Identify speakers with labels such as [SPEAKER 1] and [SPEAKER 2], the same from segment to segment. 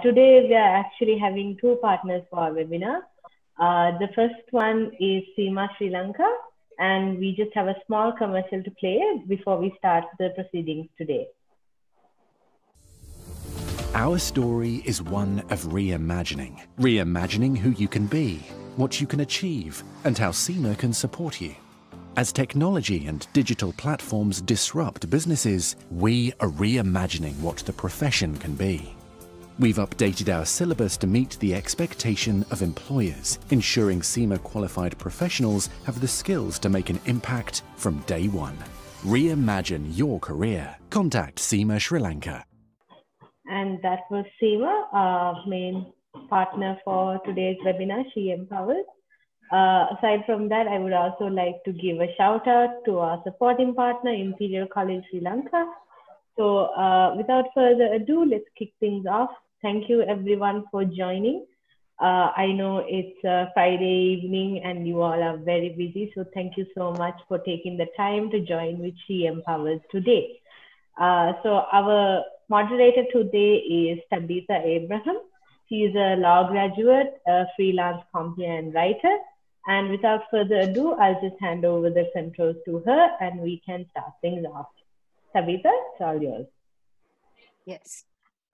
[SPEAKER 1] Today, we are actually having two partners for our webinar. The first one is CIMA Sri Lanka, and we just have a small commercial to play before we start the proceedings today.
[SPEAKER 2] Our story is one of reimagining. Reimagining who you can be, what you can achieve, and how CIMA can support you. As technology and digital platforms disrupt businesses, we are reimagining what the profession can be. We've updated our syllabus to meet the expectation of employers, ensuring CIMA-qualified professionals have the skills to make an impact from day one. Reimagine your career. Contact CIMA Sri Lanka.
[SPEAKER 1] And that was CIMA, our main partner for today's webinar, She Empowers. Aside from that, I would also like to give a shout out to our supporting partner, Imperial College Sri Lanka. So without further ado, let's kick things off. Thank you everyone for joining. I know it's a Friday evening and you all are very busy. So thank you so much for taking the time to join with She Empowers today. So our moderator today is Tabitha Abraham. She is a law graduate, a freelance compliant writer. And without further ado, I'll just hand over the controls to her and we can start things off. Tabitha, it's all yours.
[SPEAKER 3] Yes,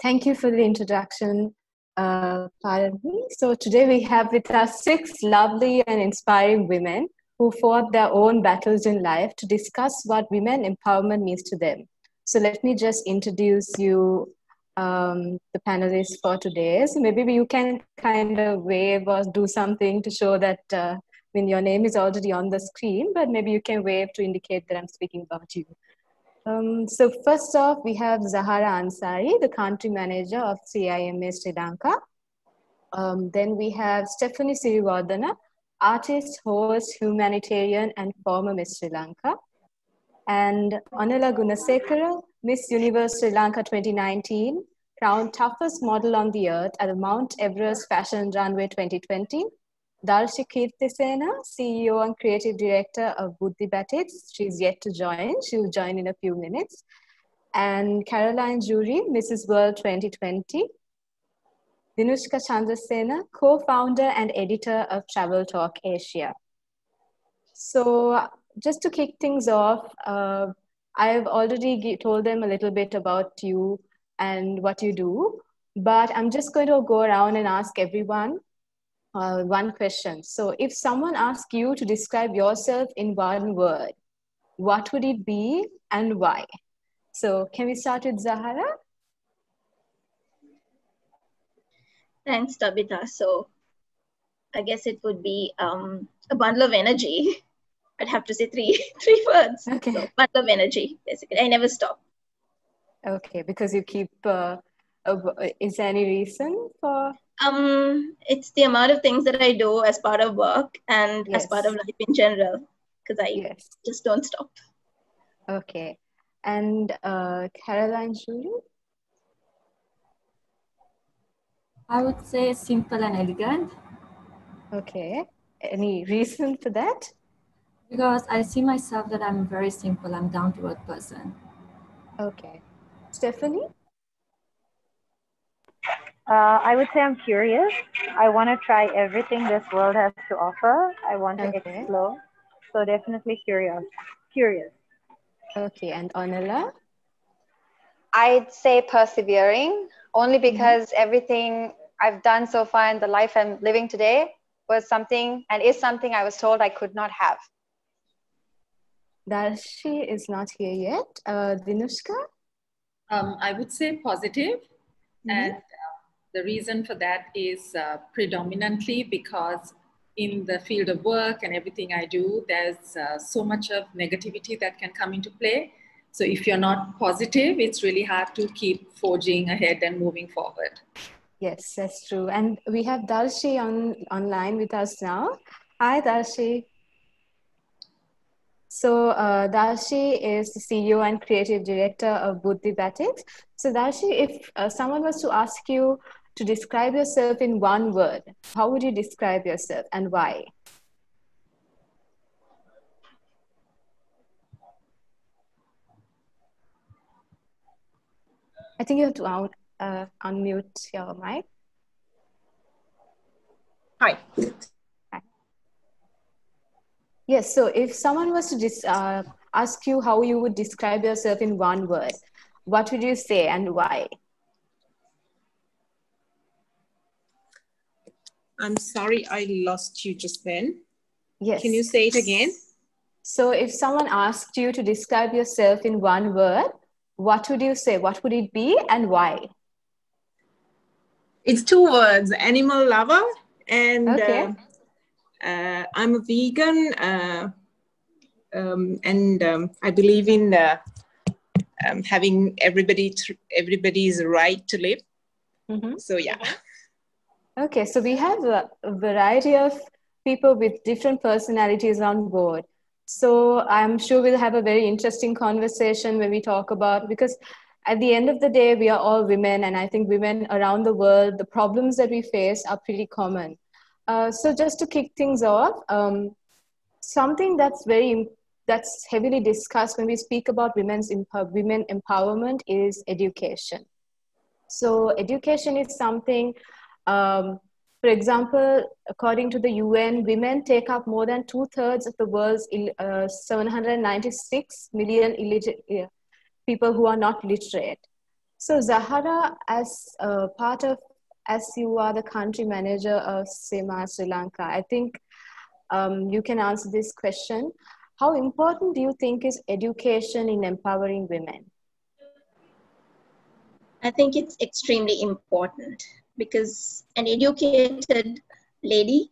[SPEAKER 3] thank you for the introduction, pardon me. So today we have with us 6 lovely and inspiring women who fought their own battles in life to discuss what women empowerment means to them. So let me just introduce you the panelists for today. So maybe you can kind of wave or do something to show that when your name is already on the screen, but maybe you can wave to indicate that I'm speaking about you. So first off, we have Zahara Ansary, the country manager of CIMA Sri Lanka. Then we have Stephanie Siriwardhana, artist, host, humanitarian, and former Miss Sri Lanka. And Ornella Gunesekere, Miss Universe Sri Lanka 2019, crowned toughest model on the earth at the Mount Everest Fashion Runway 2020. Darshi Keerthisena, CEO and creative director of Buddhi Batiks. She's yet to join. She'll join in a few minutes. And Jurie, Mrs. World 2020. Dinushka Chandrasena, co-founder and editor of Travel Talk Asia. So just to kick things off, I've already told them a little bit about you and what you do, but I'm just going to go around and ask everyone one question. So if someone asks you to describe yourself in one word, what would it be and why? So can we start with Zahara?
[SPEAKER 4] Thanks, Tabitha. So I guess it would be a bundle of energy. I'd have to say three words.
[SPEAKER 3] Okay.
[SPEAKER 4] So, bundle of energy, basically. I never stop.
[SPEAKER 3] Okay, because you keep, is there any reason for?
[SPEAKER 4] It's the amount of things that I do as part of work and
[SPEAKER 3] Yes.
[SPEAKER 4] as part of life in general, because I just don't stop.
[SPEAKER 3] Okay. And Jurie?
[SPEAKER 5] I would say simple and elegant.
[SPEAKER 3] Okay. Any reason for that?
[SPEAKER 5] Because I see myself that I'm very simple, I'm down-to-earth person.
[SPEAKER 3] Okay. Stephanie?
[SPEAKER 6] I would say I'm curious. I want to try everything this world has to offer. I want to explore. So definitely curious.
[SPEAKER 3] Okay, and Ornella?
[SPEAKER 7] I'd say persevering, only because everything I've done so far in the life I'm living today was something and is something I was told I could not have.
[SPEAKER 3] Darshi is not here yet. Dinushka?
[SPEAKER 8] I would say positive. And the reason for that is predominantly because in the field of work and everything I do, there's so much of negativity that can come into play. So if you're not positive, it's really hard to keep forging ahead and moving forward.
[SPEAKER 3] Yes, that's true. And we have Darshi online with us now. Hi, Darshi. So Darshi is the CEO and creative director of Buddhi Batiks. So Darshi, if someone was to ask you to describe yourself in one word, how would you describe yourself and why? I think you have to unmute your mic.
[SPEAKER 9] Hi.
[SPEAKER 3] Yes, so if someone was to ask you how you would describe yourself in one word, what would you say and why?
[SPEAKER 9] I'm sorry, I lost you just then.
[SPEAKER 3] Yes.
[SPEAKER 9] Can you say it again?
[SPEAKER 3] So if someone asked you to describe yourself in one word, what would you say? What would it be and why?
[SPEAKER 9] It's 2 words, animal lover, and
[SPEAKER 3] okay.
[SPEAKER 9] I'm a vegan, and I believe in having everybody's right to live.
[SPEAKER 3] Mm-hmm.
[SPEAKER 9] So yeah.
[SPEAKER 3] Okay, so we have a variety of people with different personalities on board. So I'm sure we'll have a very interesting conversation when we talk about, because at the end of the day, we are all women, and I think women around the world, the problems that we face are pretty common. So just to kick things off, something that's heavily discussed when we speak about women empowerment is education. So education is something, for example, according to the UN, women take up more than 2/3 of the world's 796 million people who are not literate. So Zahara, as you are the country manager of CIMA Sri Lanka, I think you can answer this question. How important do you think is education in empowering women?
[SPEAKER 4] I think it's extremely important because an educated lady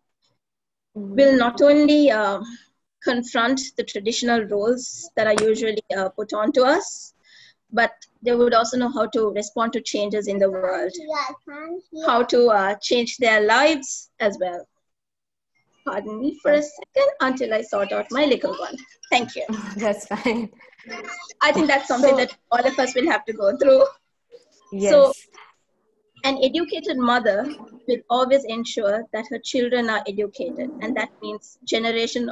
[SPEAKER 4] will not only confront the traditional roles that are usually put on to us, but they would also know how to respond to changes in the world, how to change their lives as well. Pardon me for a second until I sort out my little one. Thank you.
[SPEAKER 3] That's fine.
[SPEAKER 4] I think that's something that all of us will have to go through.
[SPEAKER 3] Yes.
[SPEAKER 4] So, an educated mother will always ensure that her children are educated, and that means generations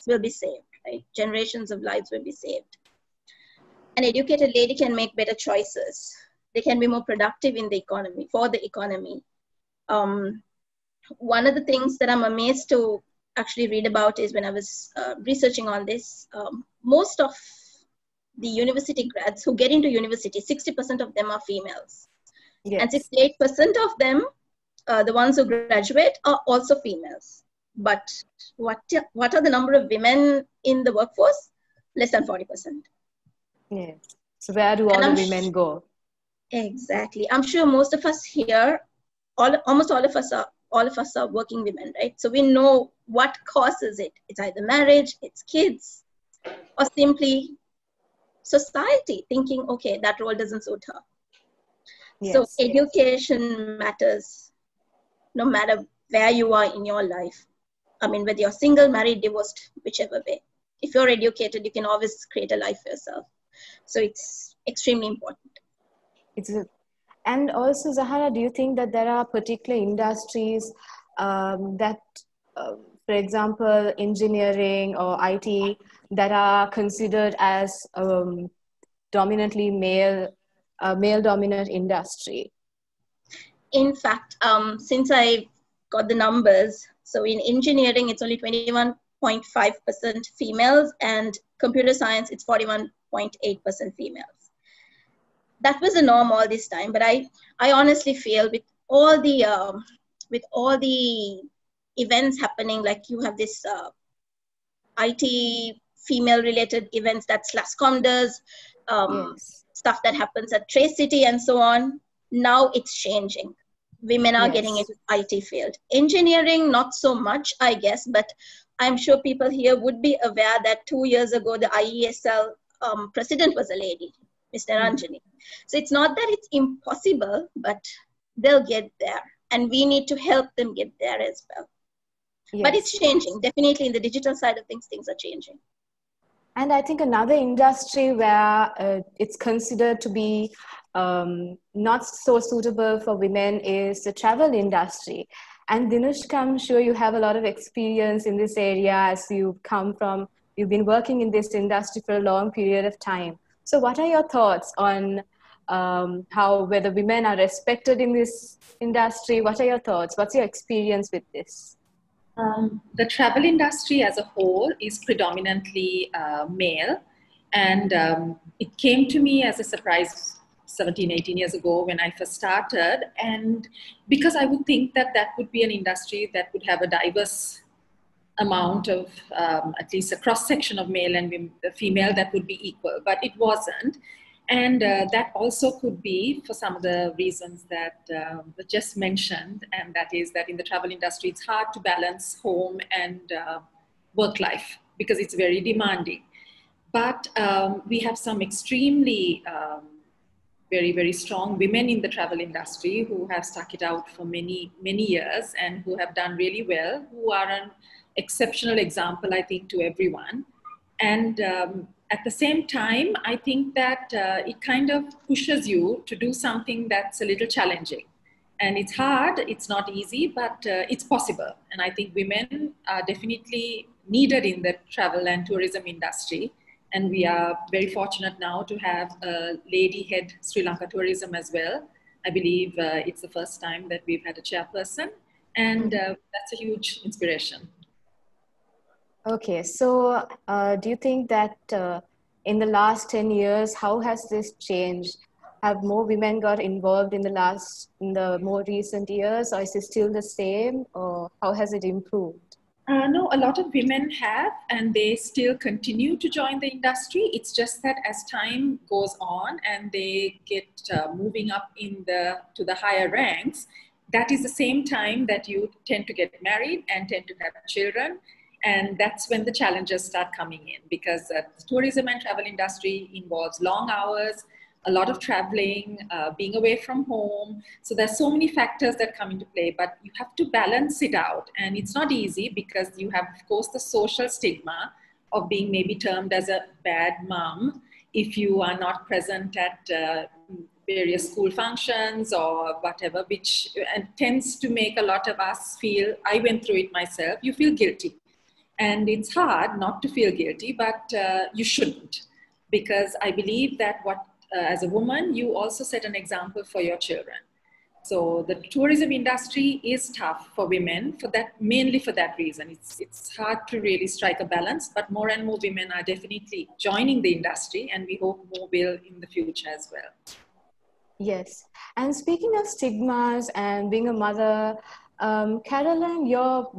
[SPEAKER 4] will be saved, right? Generations of lives will be saved. An educated lady can make better choices. They can be more productive in the economy, for the economy. One of the things that I'm amazed to actually read about is when I was researching on this, most of the university grads who get into university, 60% of them are females. Yes. And 68% of them, the ones who graduate, are also females. But what are the number of women in the workforce? Less than 40%.
[SPEAKER 3] Yes. So where do all the women go?
[SPEAKER 4] Exactly. I'm sure most of us here, almost all of us are working women, right? So we know what causes it. It's either marriage, it's kids, or simply society thinking, okay, that role doesn't suit her. Yes, so education matters no matter where you are in your life. I mean, whether you're single, married, divorced, whichever way. If you're educated, you can always create a life for yourself. So it's extremely important.
[SPEAKER 3] And also, Zahara, do you think that there are particular industries that, for example, engineering or IT, that are considered as dominantly male-dominant industry?
[SPEAKER 4] In fact, since I got the numbers, so in engineering, it's only 21.5% females, and computer science, it's 41.8% females. That was the norm all this time, but I honestly feel with all the events happening, like you have this IT female-related events that SLASCOM does, yes, stuff that happens at Trace City and so on. Now it's changing. Women are getting into IT field. Engineering, not so much, I guess, but I'm sure people here would be aware that 2 years ago, the IESL president was a lady, Mr. Ranjani. So it's not that it's impossible, but they'll get there. And we need to help them get there as well. Yes. But it's changing. Definitely in the digital side of things are changing.
[SPEAKER 3] And I think another industry where it's considered to be not so suitable for women is the travel industry. And Dinushka, I'm sure you have a lot of experience in this area as you've been working in this industry for a long period of time. So what are your thoughts on how whether women are respected in this industry. What are your thoughts? What's your experience with this?
[SPEAKER 8] The travel industry as a whole is predominantly male, and it came to me as a surprise 17, 18 years ago when I first started, and because I would think that that would be an industry that would have a diverse amount of at least a cross section of male and female that would be equal, but it wasn't. And that also could be for some of the reasons that were just mentioned, and that is that in the travel industry, it's hard to balance home and work life because it's very demanding. But we have some extremely very, very strong women in the travel industry who have stuck it out for many, many years and who have done really well, who are an exceptional example, I think, to everyone. And at the same time, I think that it kind of pushes you to do something that's a little challenging. And it's hard, it's not easy, but it's possible. And I think women are definitely needed in the travel and tourism industry. And we are very fortunate now to have a lady head Sri Lanka tourism as well. I believe it's the first time that we've had a chairperson, and that's a huge inspiration.
[SPEAKER 3] Okay, so do you think that in the last 10 years, how has this changed? Have more women got involved in the more recent years, or is it still the same, or how has it improved?
[SPEAKER 8] No, a lot of women have, and they still continue to join the industry. It's just that as time goes on and they get moving up to the higher ranks, that is the same time that you tend to get married and tend to have children. And that's when the challenges start coming in, because the tourism and travel industry involves long hours, a lot of traveling, being away from home. So there's so many factors that come into play, but you have to balance it out. And it's not easy because you have, of course, the social stigma of being maybe termed as a bad mom if you are not present at various school functions or whatever, which tends to make a lot of us feel, I went through it myself, you feel guilty. And it's hard not to feel guilty, but you shouldn't, because I believe that as a woman, you also set an example for your children. So the tourism industry is tough for women, mainly for that reason. It's hard to really strike a balance, but more and more women are definitely joining the industry, and we hope more will in the future as well.
[SPEAKER 3] Yes, and speaking of stigmas and being a mother, Caroline, you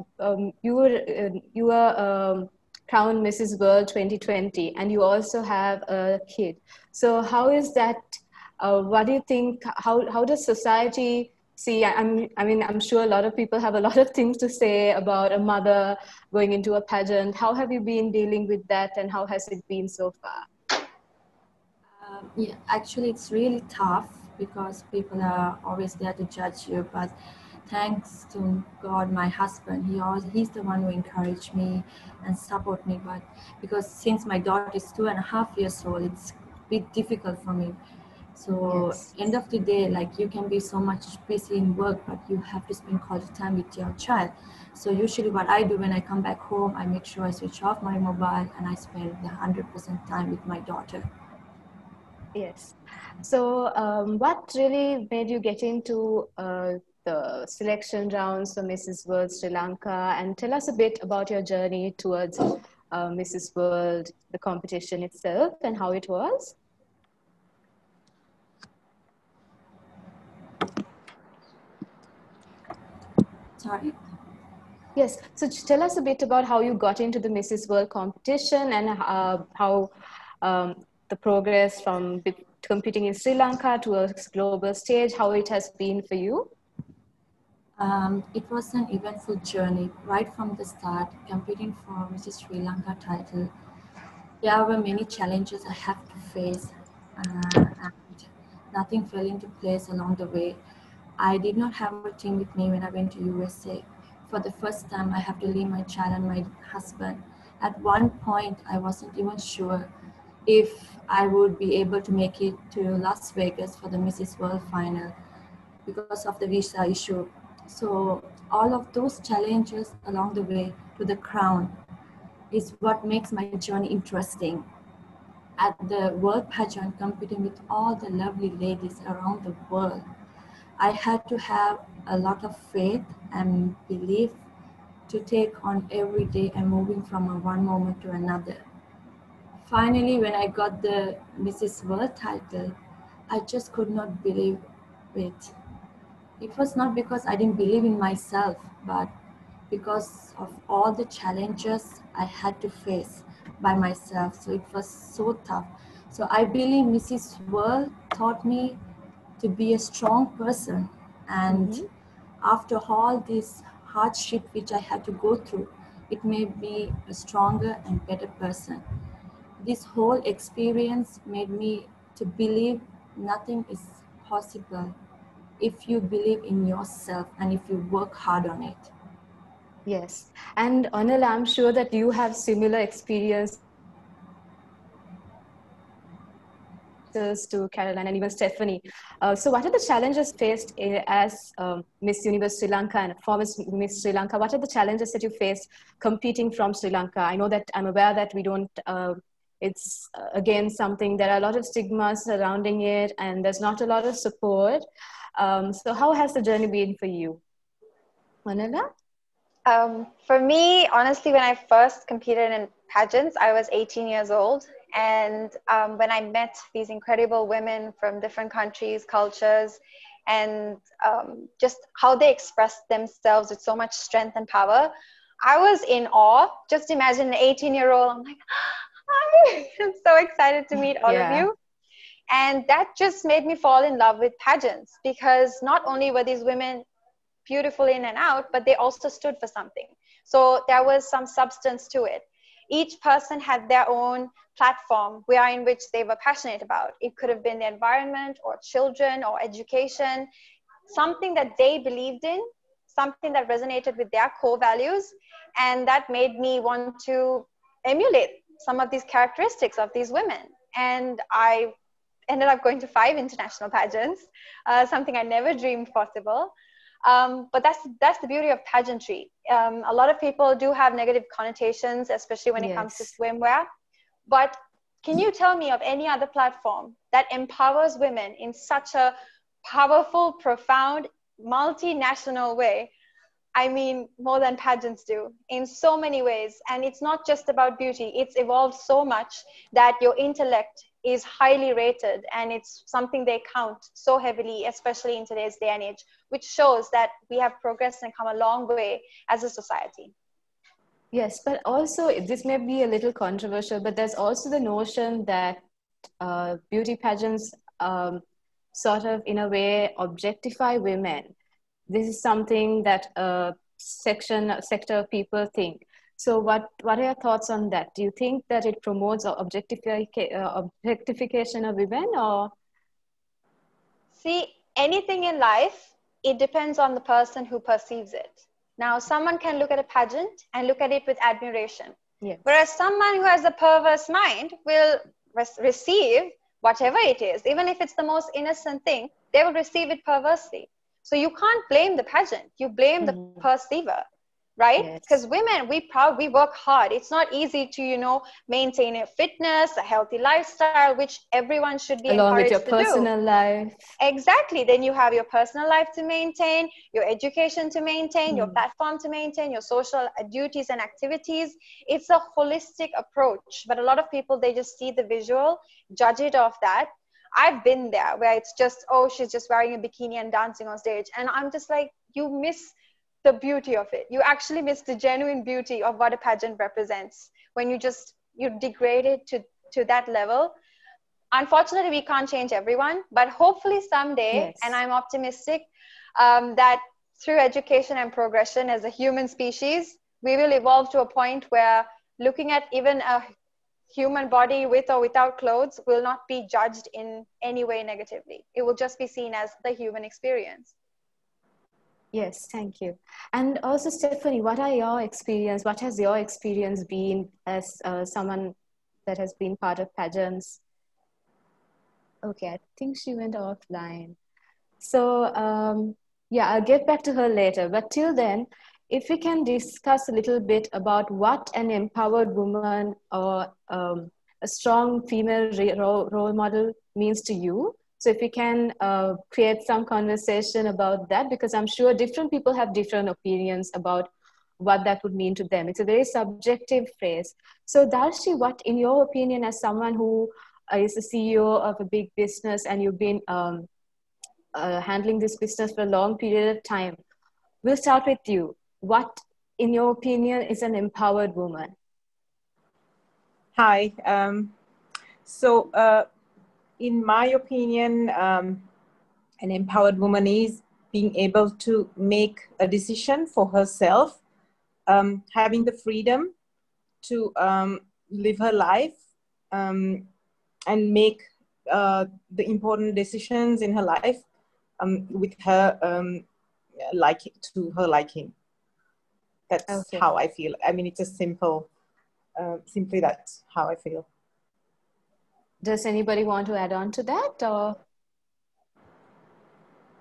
[SPEAKER 3] were crowned Mrs. World 2020, and you also have a kid. So how is that? What do you think? How does society see? I'm sure a lot of people have a lot of things to say about a mother going into a pageant. How have you been dealing with that, and how has it been so far?
[SPEAKER 5] Yeah, actually, it's really tough because people are always there to judge you, but thanks to God, my husband, he's the one who encouraged me and support me. But because since my daughter is 2.5 years old, it's a bit difficult for me. So yes. End of the day, like, you can be so much busy in work, but you have to spend quality time with your child. So usually what I do when I come back home, I make sure I switch off my mobile and I spend the 100% time with my daughter.
[SPEAKER 3] Yes. So what really made you get into the selection rounds for Mrs. World Sri Lanka, and tell us a bit about your journey towards Mrs. World, the competition itself, and how it was?
[SPEAKER 5] Sorry?
[SPEAKER 3] Yes, so tell us a bit about how you got into the Mrs. World competition, and how the progress from competing in Sri Lanka to a global stage, how it has been for you?
[SPEAKER 5] It was an eventful journey right from the start, competing for Mrs. Sri Lanka title. There were many challenges I had to face, and nothing fell into place along the way. I did not have a team with me when I went to USA. For the first time, I have to leave my child and my husband. At one point, I wasn't even sure if I would be able to make it to Las Vegas for the Mrs. World final because of the visa issue. So all of those challenges along the way to the crown is what makes my journey interesting. at the world pageant competing with all the lovely ladies around the world, I had to have a lot of faith and belief to take on every day and moving from one moment to another. Finally, when I got the Mrs. World title, I just could not believe it. It was not because I didn't believe in myself, but because of all the challenges I had to face by myself. So it was so tough. So I believe Mrs. World taught me to be a strong person. And after all this hardship which I had to go through, it made me a stronger and better person. This whole experience made me to believe nothing is possible if you believe in yourself and if you work hard on it.
[SPEAKER 3] Yes. And Ornella, I'm sure that you have similar experiences to Caroline and even Stephanie. So what are the challenges faced as Miss Universe Sri Lanka and former Miss Sri Lanka? What are the challenges that you faced competing from Sri Lanka? I know that I'm aware that we don't, it's again something, there are a lot of stigmas surrounding it and there's not a lot of support. So how has the journey been for you? Ornella?
[SPEAKER 7] For me, honestly, when I first competed in pageants, I was 18 years old. And when I met these incredible women from different countries, cultures, and just how they expressed themselves with so much strength and power, I was in awe. Just imagine an 18-year-old, I'm like, I'm so excited to meet all of you. And that just made me fall in love with pageants, because not only were these women beautiful in and out, but they also stood for something. So there was some substance to it. Each person had their own platform in which they were passionate about. It could have been the environment or children or education, something that they believed in, something that resonated with their core values. And that made me want to emulate some of these characteristics of these women. And I ended up going to 5 international pageants, something I never dreamed possible. But that's the beauty of pageantry. A lot of people do have negative connotations, especially when it comes to swimwear. But can you tell me of any other platform that empowers women in such a powerful, profound, multinational way? I mean, more than pageants do in so many ways. And it's not just about beauty. It's evolved so much that your intellect is highly rated, and it's something they count so heavily, especially in today's day and age, which shows that we have progressed and come a long way as a society.
[SPEAKER 3] Yes, but also this may be a little controversial, but there's also the notion that beauty pageants sort of in a way objectify women. This is something that sector of people think. So what are your thoughts on that? Do you think that it promotes objectification of women, or?
[SPEAKER 7] See, anything in life, it depends on the person who perceives it. Now, someone can look at a pageant and look at it with admiration.
[SPEAKER 3] Yes.
[SPEAKER 7] Whereas someone who has a perverse mind will receive whatever it is, even if it's the most innocent thing, they will receive it perversely. So you can't blame the pageant, you blame the perceiver, right? Because women, we work hard. It's not easy to, maintain a fitness, a healthy lifestyle, which everyone should be encouraged to do.
[SPEAKER 3] Along with your personal life.
[SPEAKER 7] Exactly. Then you have your personal life to maintain, your education to maintain, your platform to maintain, your social duties and activities. It's a holistic approach. But a lot of people, they just see the visual, judge it off that. I've been there where it's just, oh, she's just wearing a bikini and dancing on stage. And I'm just like, you miss the beauty of it. You actually miss the genuine beauty of what a pageant represents when you degrade it to that level. Unfortunately, we can't change everyone, but hopefully someday, and I'm optimistic that through education and progression as a human species, we will evolve to a point where looking at even a human body with or without clothes will not be judged in any way negatively. It will just be seen as the human experience.
[SPEAKER 3] Yes, thank you. And also, Stephanie, what has your experience been as someone that has been part of pageants? Okay, I think she went offline. So yeah, I'll get back to her later. But till then, if we can discuss a little bit about what an empowered woman or a strong female role model means to you. So if we can create some conversation about that, because I'm sure different people have different opinions about what that would mean to them. It's a very subjective phrase. So Darshi, what, in your opinion, as someone who is the CEO of a big business and you've been handling this business for a long period of time, we'll start with you. What, in your opinion, is an empowered woman?
[SPEAKER 9] Hi. In my opinion, an empowered woman is being able to make a decision for herself, having the freedom to live her life and make the important decisions in her life with her to her liking. That's how I feel. I mean, it's a simple, simply that's how I feel.
[SPEAKER 3] Does anybody want to add on to that, or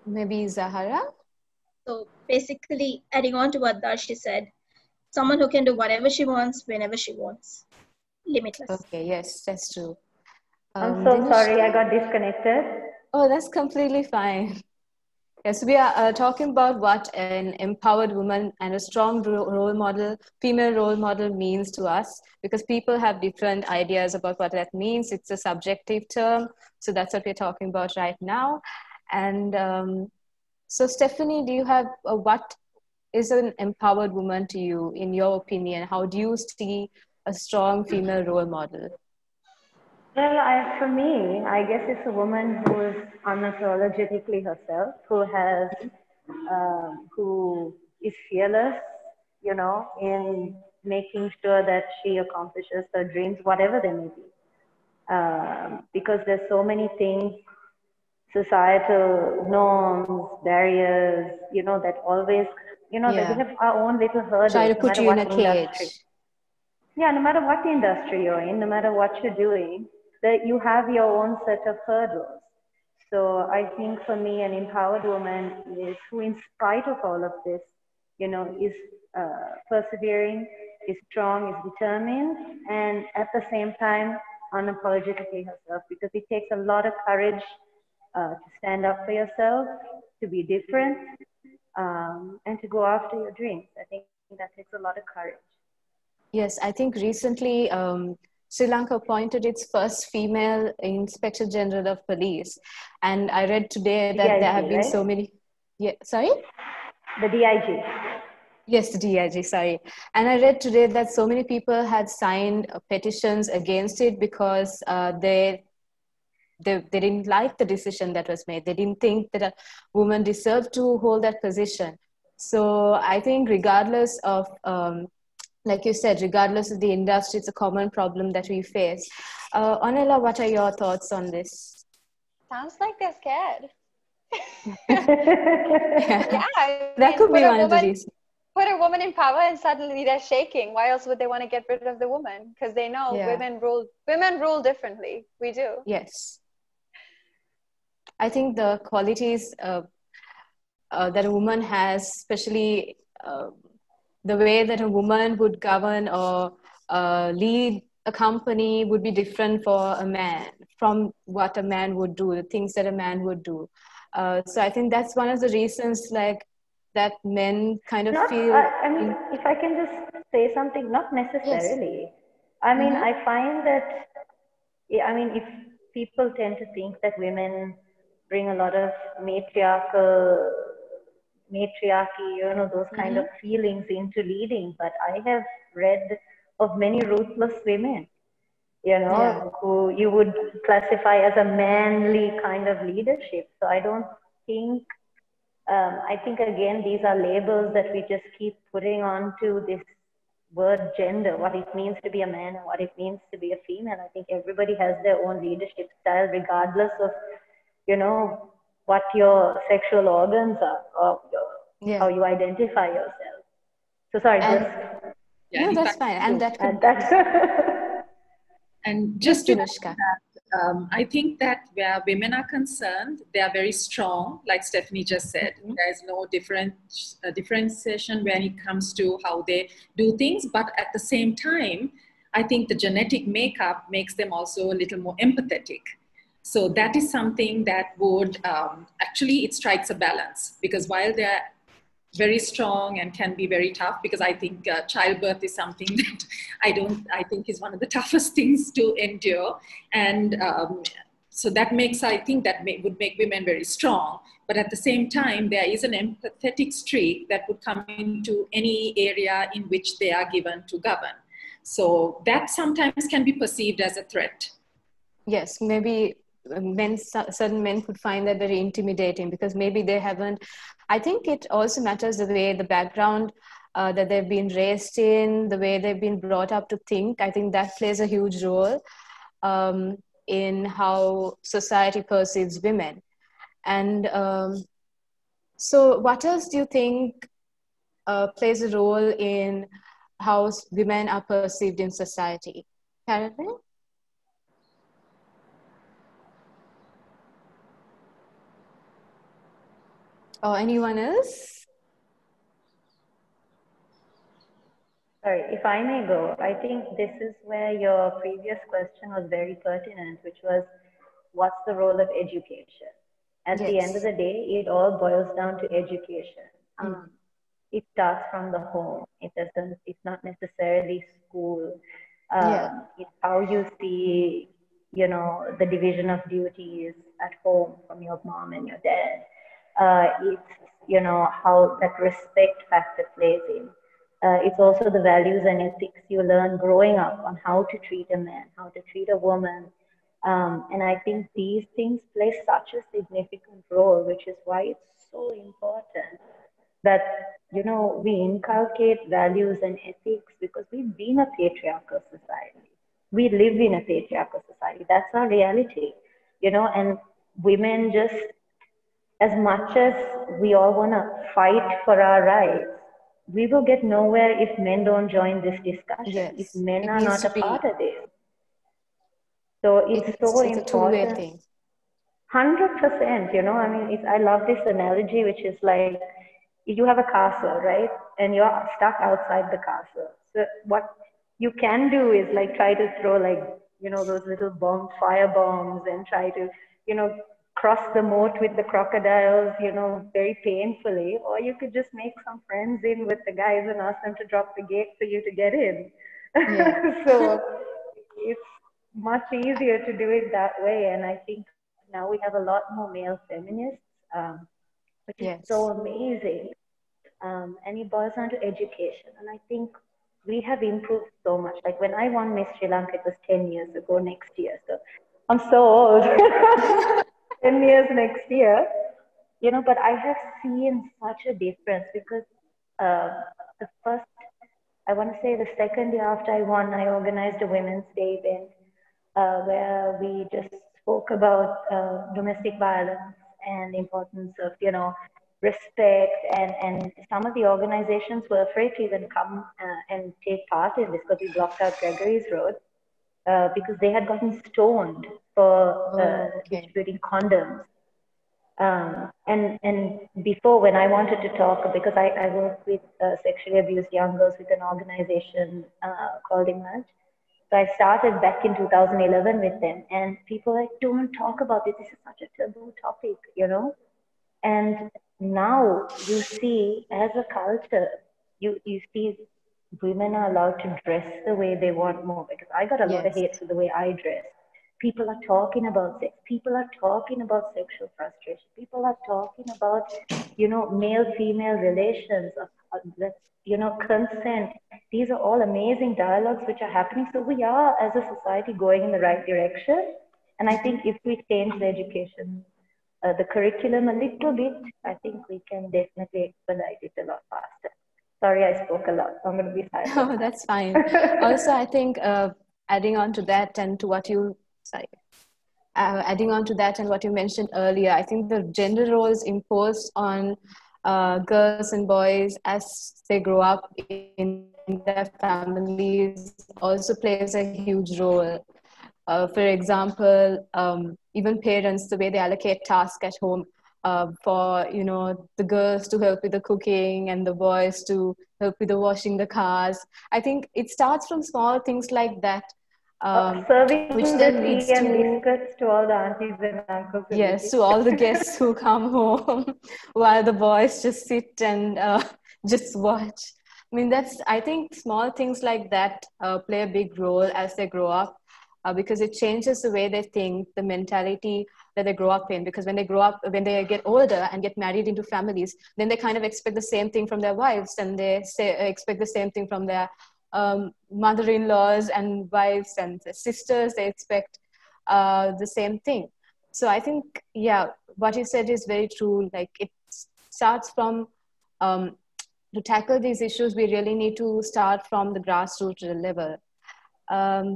[SPEAKER 3] maybe Zahara?
[SPEAKER 4] So basically, adding on to what Darshi said, someone who can do whatever she wants, whenever she wants, limitless.
[SPEAKER 3] Okay, yes, that's true.
[SPEAKER 1] I'm so sorry, I got disconnected.
[SPEAKER 3] Oh, that's completely fine. Yes, we are talking about what an empowered woman and a strong role model, female role model means to us, because people have different ideas about what that means. It's a subjective term. So that's what we're talking about right now. And so Stephanie, do you have, what is an empowered woman to you, in your opinion? How do you see a strong female role model?
[SPEAKER 6] Well, for me, I guess it's a woman who is unapologetically herself, who is fearless, you know, in making sure that she accomplishes her dreams, whatever they may be. Because there's so many things, societal norms, barriers, you know, that always, you know, that we have our own little hurdles.
[SPEAKER 3] Try to put you in a cage.
[SPEAKER 6] Yeah, no matter what industry you're in, no matter what you're doing, that you have your own set of hurdles. So I think for me, an empowered woman is who, in spite of all of this, you know, is persevering, is strong, is determined, and at the same time, unapologetically herself, because it takes a lot of courage to stand up for yourself, to be different, and to go after your dreams. I think that takes a lot of courage.
[SPEAKER 3] Yes, I think recently Sri Lanka appointed its first female Inspector General of Police. And I read today that
[SPEAKER 6] DIG,
[SPEAKER 3] there have been
[SPEAKER 6] right?
[SPEAKER 3] so many... Yeah, sorry?
[SPEAKER 6] The DIG.
[SPEAKER 3] Yes, the DIG, sorry. And I read today that so many people had signed petitions against it because they didn't like the decision that was made. They didn't think that a woman deserved to hold that position. So I think regardless of... like you said, regardless of the industry, it's a common problem that we face. Ornella, what are your thoughts on this?
[SPEAKER 7] Sounds like they're scared.
[SPEAKER 3] Yeah,
[SPEAKER 7] I
[SPEAKER 3] that
[SPEAKER 7] mean,
[SPEAKER 3] could be one of the reasons.
[SPEAKER 7] Put a woman in power and suddenly they're shaking. Why else would they want to get rid of the woman? Because they know women rule differently. We do.
[SPEAKER 3] Yes. I think the qualities that a woman has, especially the way that a woman would govern or lead a company would be different for a man from what a man would do, the things that a man would do. So I think that's one of the reasons, like, that men kind of feel...
[SPEAKER 6] I mean, if I can just say something, not necessarily. Yes. I mean, I find that, I mean, if people tend to think that women bring a lot of matriarchy, you know, those kind of feelings into leading. But I have read of many ruthless women, you know, who you would classify as a manly kind of leadership. So I don't think, I think again, these are labels that we just keep putting onto this word gender, what it means to be a man and what it means to be a female. I think everybody has their own leadership style, regardless of, you know, what your sexual organs are or how you identify yourself. So sorry,
[SPEAKER 3] no, that's fine. And that could...
[SPEAKER 8] And just to Dinushka. I think that where women are concerned, they are very strong, like Stephanie just said. There is no differentiation when it comes to how they do things. But at the same time, I think the genetic makeup makes them also a little more empathetic. So that is something that would, actually it strikes a balance, because while they're very strong and can be very tough, because I think childbirth is something that I think is one of the toughest things to endure. And so that makes, I think that would make women very strong. But at the same time, there is an empathetic streak that would come into any area in which they are given to govern. So that sometimes can be perceived as a threat.
[SPEAKER 3] Yes, maybe certain men could find that very intimidating, because maybe they haven't. I think it also matters the way, the background that they've been raised in, the way they've been brought up to think. I think that plays a huge role in how society perceives women. And so what else do you think plays a role in how women are perceived in society? Caroline? Or anyone else?
[SPEAKER 6] Sorry, if I may go, I think this is where your previous question was very pertinent, which was, what's the role of education? At the end of the day, it all boils down to education. It starts from the home. It's not necessarily school. It's how you see, you know, the division of duties at home from your mom and your dad. It's, you know, how that respect factor plays in. It's also the values and ethics you learn growing up on how to treat a man, how to treat a woman. And I think these things play such a significant role, which is why it's so important that, you know, we inculcate values and ethics, because we've been a patriarchal society. We live in a patriarchal society. That's our reality, you know, and women, just as much as we all want to fight for our rights, we will get nowhere if men don't join this discussion, if men are not a part of this. So it's so important. 100%, you know, I mean, I love this analogy, which is like, you have a castle, right? And you're stuck outside the castle. So what you can do is like try to throw like, you know, those little fire bombs, and try to, you know, cross the moat with the crocodiles, you know, very painfully. Or you could just make some friends in with the guys and ask them to drop the gate for you to get in. So it's much easier to do it that way. And I think now we have a lot more male feminists, which is so amazing. And it boils down to education. And I think we have improved so much. Like when I won Miss Sri Lanka, it was 10 years ago next year. So I'm so old. 10 years next year, you know, but I have seen such a difference, because the first, I want to say the second year after I won, I organized a Women's Day event where we just spoke about domestic violence and the importance of, you know, respect, and some of the organizations were afraid to even come and take part in this, because we blocked out Gregory's Road because they had gotten stoned for distributing condoms. And before, when I wanted to talk, because I work with sexually abused young girls with an organization called Emerge. So I started back in 2011 with them, and people were like, don't talk about this. This is such a taboo topic, you know? And now you see, as a culture, you see women are allowed to dress the way they want more, because I got a lot of hate for the way I dress. People are talking about sex. People are talking about sexual frustration. People are talking about, you know, male-female relations, you know, consent. These are all amazing dialogues which are happening. So we are, as a society, going in the right direction. And I think if we change the education, the curriculum a little bit, I think we can definitely expedite it a lot faster. Sorry, I spoke a lot. So I'm going to be silent.
[SPEAKER 3] Oh, that's fine. Also, I think adding on to that and to what you, adding on to that and what you mentioned earlier, I think the gender roles imposed on girls and boys as they grow up in their families also plays a huge role. For example, even parents, the way they allocate tasks at home. for, you know, the girls to help with the cooking and the boys to help with the washing the cars. I think it starts from small things like that,
[SPEAKER 6] serving
[SPEAKER 3] which
[SPEAKER 6] the
[SPEAKER 3] then leads
[SPEAKER 6] tea and
[SPEAKER 3] to,
[SPEAKER 6] biscuits to all the aunties and uncles.
[SPEAKER 3] yes, to all the guests who come home while the boys just sit and just watch. I mean, I think small things like that play a big role as they grow up, because it changes the way they think, the mentality that they grow up in. Because when they grow up, when they get older and get married into families, then they kind of expect the same thing from their wives, and they expect the same thing from their mother-in-laws and wives and sisters. They expect the same thing. So I think, yeah, what you said is very true. Like, it starts from, to tackle these issues, we really need to start from the grassroots level.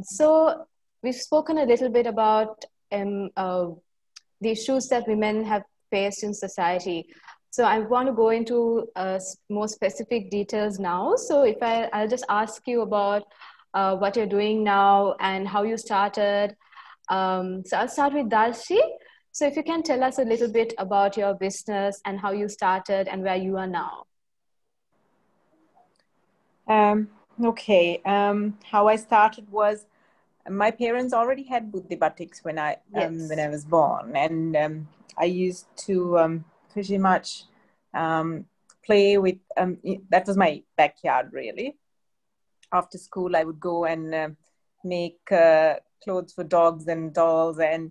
[SPEAKER 3] So we've spoken a little bit about the issues that women have faced in society. So I want to go into more specific details now. So if I'll just ask you about what you're doing now and how you started. So I'll start with Darshi. So if you can tell us a little bit about your business and how you started and where you are now.
[SPEAKER 9] Okay. How I started was, my parents already had Buddhi Batiks when I was born, and I used to pretty much play with. That was my backyard, really. After school, I would go and make clothes for dogs and dolls, and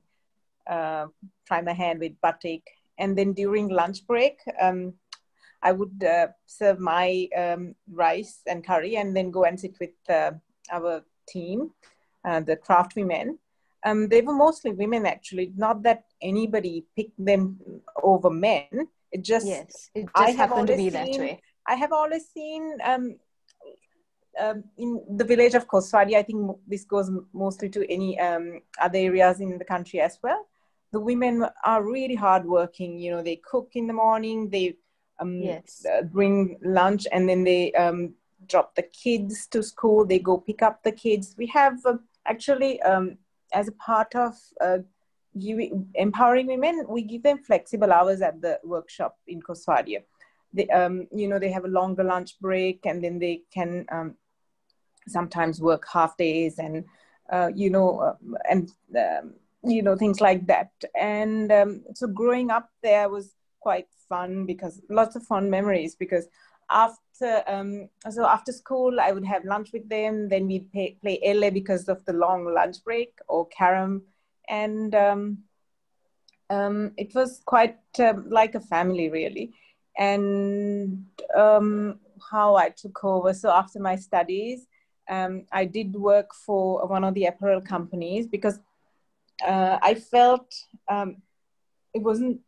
[SPEAKER 9] try my hand with batik. And then during lunch break, I would serve my rice and curry, and then go and sit with our team, the craft women. They were mostly women, actually. Not that anybody picked them over men. It just,
[SPEAKER 3] happened to be that way.
[SPEAKER 9] I have always seen in the village of Koswadi, I think this goes mostly to any other areas in the country as well. The women are really hardworking. You know, they cook in the morning, they bring lunch, and then they drop the kids to school. They go pick up the kids. We have actually, as a part of empowering women, we give them flexible hours at the workshop in Koswadi. They, you know, they have a longer lunch break, and then they can sometimes work half days, and you know, you know, things like that. And so growing up there was quite fun, because lots of fun memories. Because after school, I would have lunch with them. Then we'd play ele because of the long lunch break, or carom, and it was quite like a family, really. And how I took over. So after my studies, I did work for one of the apparel companies, because I felt it wasn't,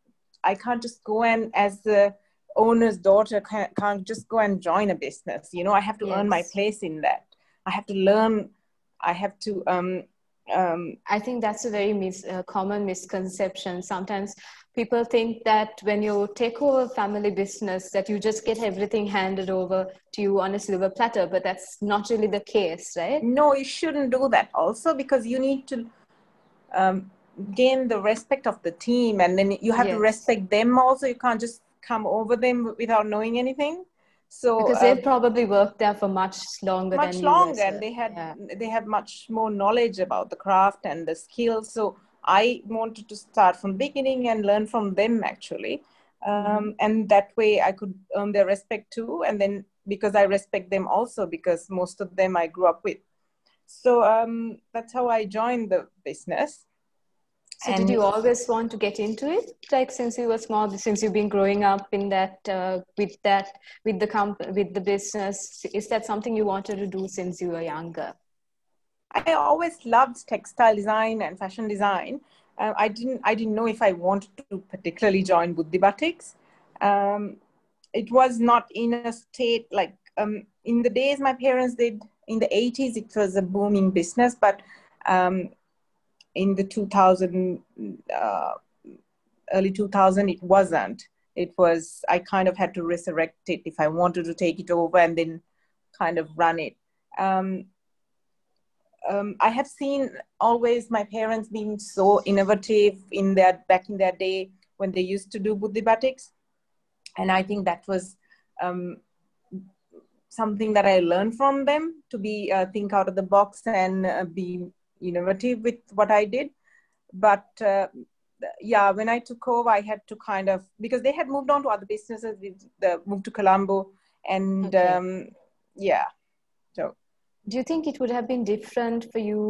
[SPEAKER 9] I can't just go and, as the owner's daughter, can't just go and join a business. You know, I have to earn my place in that. I have to learn. I have to.
[SPEAKER 3] I think that's a very common misconception. Sometimes people think that when you take over family business, that you just get everything handed over to you on a silver platter, but that's not really the case, right?
[SPEAKER 9] No, you shouldn't do that also, because you need to gain the respect of the team, and then you have to respect them also. You can't just come over them without knowing anything. So
[SPEAKER 3] because they've probably worked there for much longer than you were,
[SPEAKER 9] and they have much more knowledge about the craft and the skills. So I wanted to start from the beginning and learn from them, actually. And that way I could earn their respect too. And then, because I respect them also, because most of them I grew up with. So that's how I joined the business.
[SPEAKER 3] So did you always want to get into it? Like, since you were small, since you've been growing up in that, with the business, is that something you wanted to do since you were younger?
[SPEAKER 9] I always loved textile design and fashion design. I didn't know if I wanted to particularly join Buddhi Batiks. It was not in a state like, in the days my parents did, in the 80s, it was a booming business, but in the early 2000, it wasn't. It was, I kind of had to resurrect it if I wanted to take it over and then kind of run it. I have seen always my parents being so innovative back in their day, when they used to do Buddhi Batiks. And I think that was something that I learned from them, to be think out of the box and be innovative with what I did. But yeah, when I took over, I had to kind of, because they had moved on to other businesses, moved to Colombo, and yeah. So,
[SPEAKER 3] do you think it would have been different for you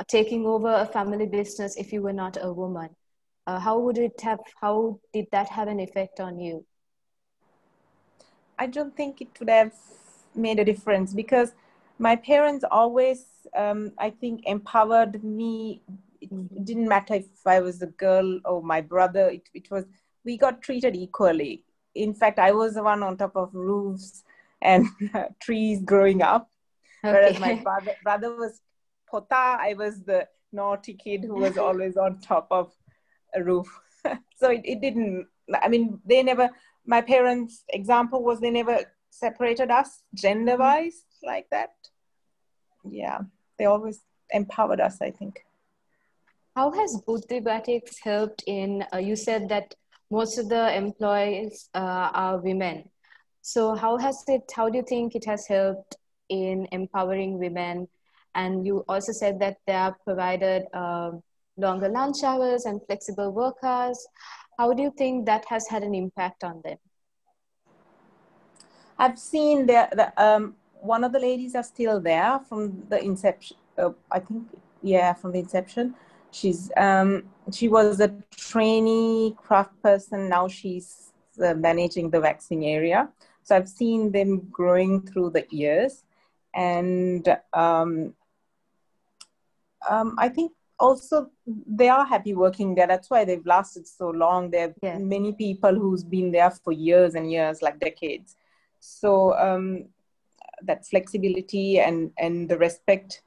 [SPEAKER 3] taking over a family business if you were not a woman? How did that have an effect on you?
[SPEAKER 9] I don't think it would have made a difference, because my parents always, I think, empowered me. It didn't matter if I was a girl or my brother. It was, we got treated equally. In fact, I was the one on top of roofs and trees growing up. Okay. Whereas my brother was Pota, I was the naughty kid who was always on top of a roof. So it didn't, I mean, they never, my parents' example was they never separated us gender-wise like that. Yeah, they always empowered us, I think.
[SPEAKER 3] How has Buddhi Batiks helped in, you said that most of the employees are women. So how do you think it has helped in empowering women? And you also said that they are provided longer lunch hours and flexible work hours. How do you think that has had an impact on them?
[SPEAKER 9] I've seen one of the ladies are still there from the inception. I think, yeah, from the inception. She was a trainee craft person. Now she's managing the waxing area. So I've seen them growing through the years, and I think also they are happy working there. That's why they've lasted so long. There are many people who's been there for years and years, like decades. So that flexibility and the respect,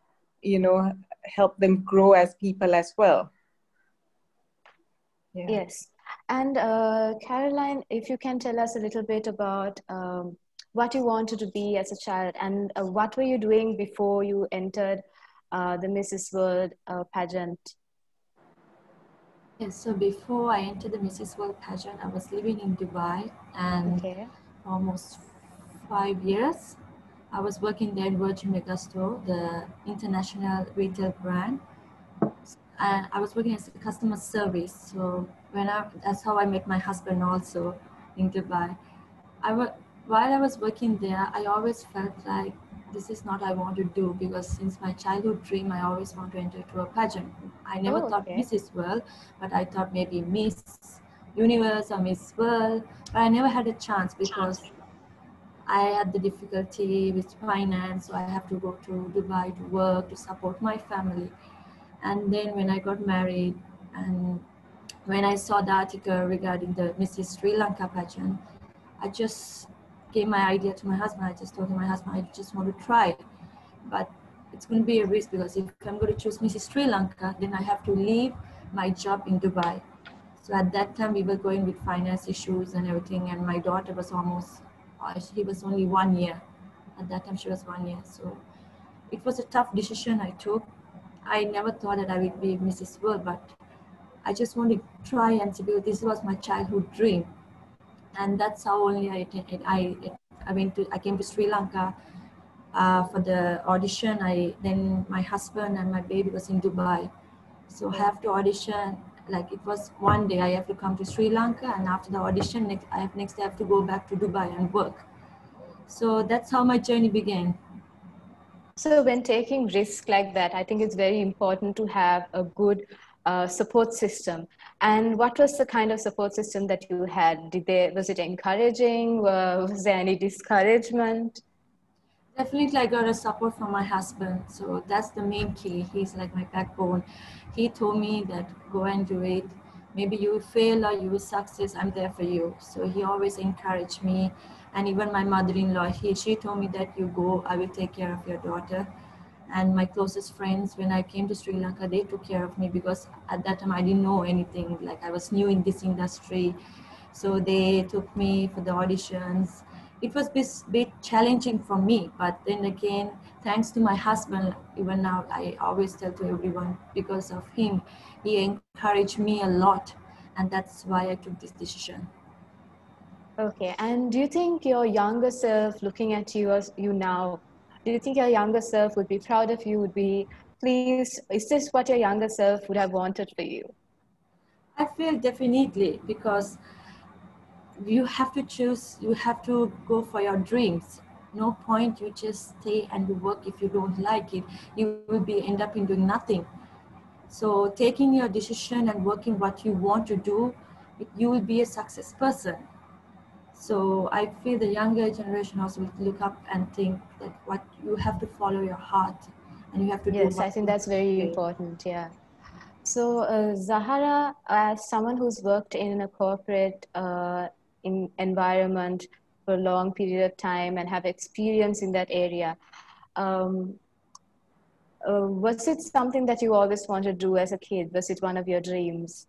[SPEAKER 9] help them grow as people as well.
[SPEAKER 3] Yeah. Yes. And Caroline, if you can tell us a little bit about what you wanted to be as a child, and what were you doing before you entered the Mrs. World pageant?
[SPEAKER 5] Yes, so before I entered the Mrs. World pageant, I was living in Dubai, and for almost 5 years, I was working there in Virgin Megastore, the international retail brand. And I was working as a customer service. So that's how I met my husband also in Dubai. While I was working there, I always felt like this is not what I want to do, because since my childhood dream, I always want to enter into a pageant. I never thought Mrs. World, but I thought maybe Miss Universe or Miss World, but I never had a chance because I had the difficulty with finance, so I have to go to Dubai to work, to support my family. And then when I got married, and when I saw the article regarding the Mrs. Sri Lanka pageant, I just gave my idea to my husband. I just told my husband, I just want to try. But it's going to be a risk, because if I'm going to choose Mrs. Sri Lanka, then I have to leave my job in Dubai. So at that time, we were going with finance issues and everything. And my daughter was she was only 1 year. At that time, she was 1 year. So it was a tough decision I took. I never thought that I would be Mrs. World, but I just want to try and see, because this was my childhood dream. And that's how only I came to Sri Lanka for the audition. Then my husband and my baby was in Dubai. So I have to audition, like it was one day I have to come to Sri Lanka, and after the audition, next day I have to go back to Dubai and work. So that's how my journey began.
[SPEAKER 3] So when taking risks like that, I think it's very important to have a good support system. And what was the kind of support system that you had? Was it encouraging? Was there any discouragement?
[SPEAKER 5] Definitely, I got a support from my husband. So that's the main key. He's like my backbone. He told me that go and do it. Maybe you will fail or you will success. I'm there for you. So he always encouraged me. And even my mother-in-law, she told me that you go, I will take care of your daughter. And my closest friends, when I came to Sri Lanka, they took care of me, because at that time I didn't know anything. Like I was new in this industry. So they took me for the auditions. It was a bit challenging for me, but then again, thanks to my husband, even now I always tell to everyone, because of him, he encouraged me a lot. And that's why I took this decision.
[SPEAKER 3] Okay, and do you think your younger self looking at you as you now, do you think your younger self would be proud of you, would be pleased? Is this what your younger self would have wanted for you?
[SPEAKER 5] I feel definitely, because you have to choose, you have to go for your dreams. No point you just stay and you work if you don't like it. You will be end up in doing nothing. So taking your decision and working what you want to do, you will be a success person. So I feel the younger generation also will look up and think that what you have to follow your heart and you have to do
[SPEAKER 3] Yes,
[SPEAKER 5] what
[SPEAKER 3] I think that's very important. Yeah. So Zahara, as someone who's worked in a corporate environment for a long period of time and have experience in that area, was it something that you always wanted to do as a kid? Was it one of your dreams?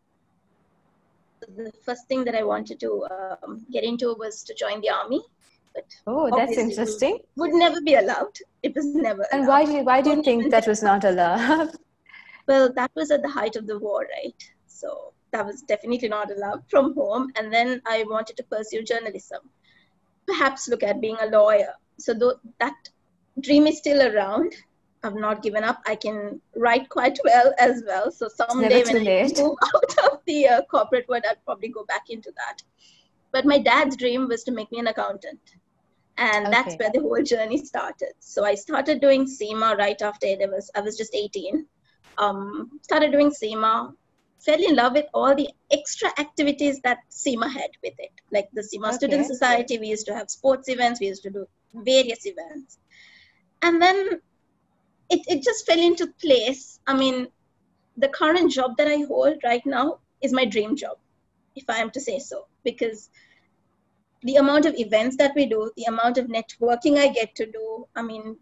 [SPEAKER 4] The first thing that I wanted to get into was to join the army. But
[SPEAKER 3] oh, that's interesting.
[SPEAKER 4] Would never be allowed. It was never
[SPEAKER 3] and
[SPEAKER 4] allowed.
[SPEAKER 3] Why do you think that was not allowed?
[SPEAKER 4] Well, that was at the height of the war, right? So that was definitely not allowed from home. And then I wanted to pursue journalism, perhaps look at being a lawyer. So that dream is still around. I've not given up. I can write quite well as well. So someday when I move out of the corporate world, I'll probably go back into that. But my dad's dream was to make me an accountant. And that's where the whole journey started. So I started doing CIMA right after I was just 18. Started doing CIMA, fell in love with all the extra activities that CIMA had with it. Like the CIMA Student Society, we used to have sports events, we used to do various events. And then it just fell into place. I mean, the current job that I hold right now is my dream job, if I am to say so, because the amount of events that we do, the amount of networking I get to do, I mean,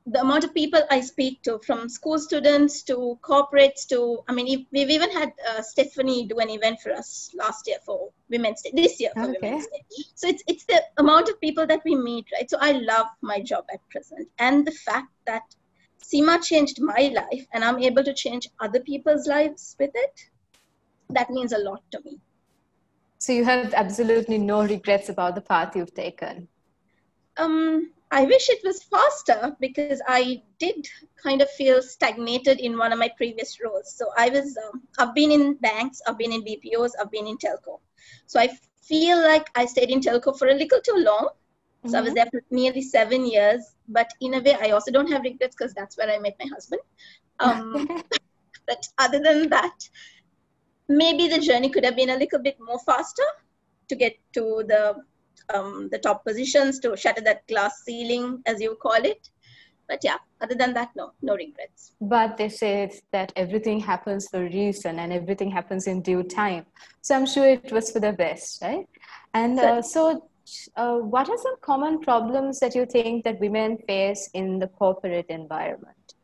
[SPEAKER 4] the amount of people I speak to, from school students to corporates to, I mean, we've even had Stephanie do an event for us last year for Women's Day, this year for Women's Day. So it's the amount of people that we meet, right? So I love my job at present. And the fact that CIMA changed my life and I'm able to change other people's lives with it, that means a lot to me.
[SPEAKER 3] So you have absolutely no regrets about the path you've taken?
[SPEAKER 4] I wish it was faster, because I did kind of feel stagnated in one of my previous roles. So I've been in banks, I've been in BPOs, I've been in telco. So I feel like I stayed in telco for a little too long. So I was there for nearly 7 years. But in a way, I also don't have regrets, because that's where I met my husband. But other than that, maybe the journey could have been a little bit more faster to get to the top positions, to shatter that glass ceiling, as you call it. But yeah, other than that, no regrets.
[SPEAKER 3] But they say that everything happens for a reason and everything happens in due time. So I'm sure it was for the best, right? And what are some common problems that you think that women face in the corporate environment?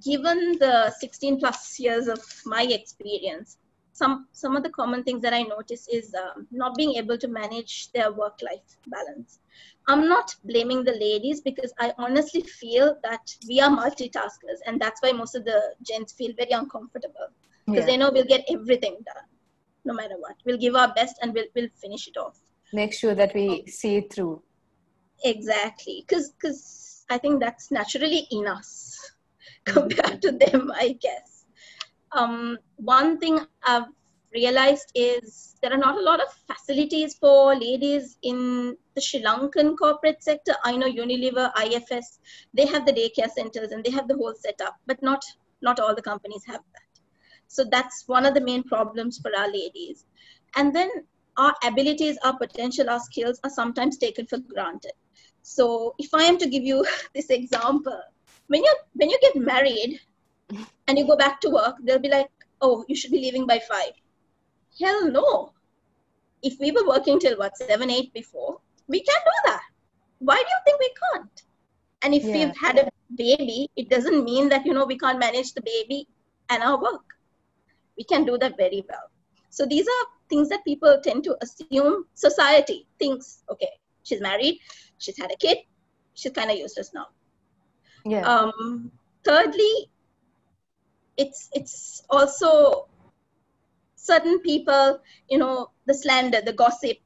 [SPEAKER 4] Given the 16 plus years of my experience, some of the common things that I notice is not being able to manage their work-life balance. I'm not blaming the ladies, because I honestly feel that we are multitaskers, and that's why most of the gents feel very uncomfortable, because they know we'll get everything done, no matter what. We'll give our best and we'll finish it off.
[SPEAKER 3] Make sure that we see it through.
[SPEAKER 4] Exactly, because I think that's naturally in us compared to them, I guess. One thing I've realized is there are not a lot of facilities for ladies in the Sri Lankan corporate sector. I know Unilever, IFS, they have the daycare centers and they have the whole setup, but not all the companies have that. So that's one of the main problems for our ladies. And then our abilities, our potential, our skills are sometimes taken for granted. So if I am to give you this example, when you get married and you go back to work, they'll be like, oh, you should be leaving by 5. Hell no. If we were working till 7, 8 before, we can do that. Why do you think we can't? And if we've had a baby, it doesn't mean that, we can't manage the baby and our work. We can do that very well. So these are things that people tend to assume. Society thinks, okay, she's married, she's had a kid, she's kind of useless now. Thirdly, it's also certain people, the slander, the gossip,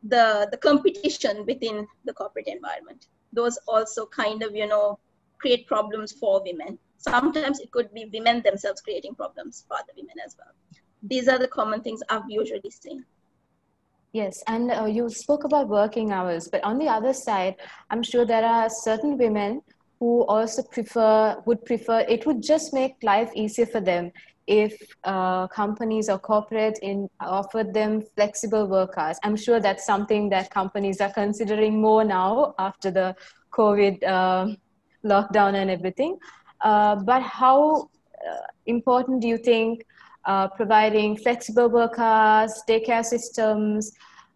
[SPEAKER 4] the competition within the corporate environment, those also kind of, create problems for women. Sometimes it could be women themselves creating problems for the women as well. These are the common things I've usually seen.
[SPEAKER 3] Yes, and you spoke about working hours, but on the other side, I'm sure there are certain women who also would prefer, it would just make life easier for them if companies or corporate offered them flexible work hours. I'm sure that's something that companies are considering more now after the COVID lockdown and everything. But how important do you think providing flexible work hours, daycare systems,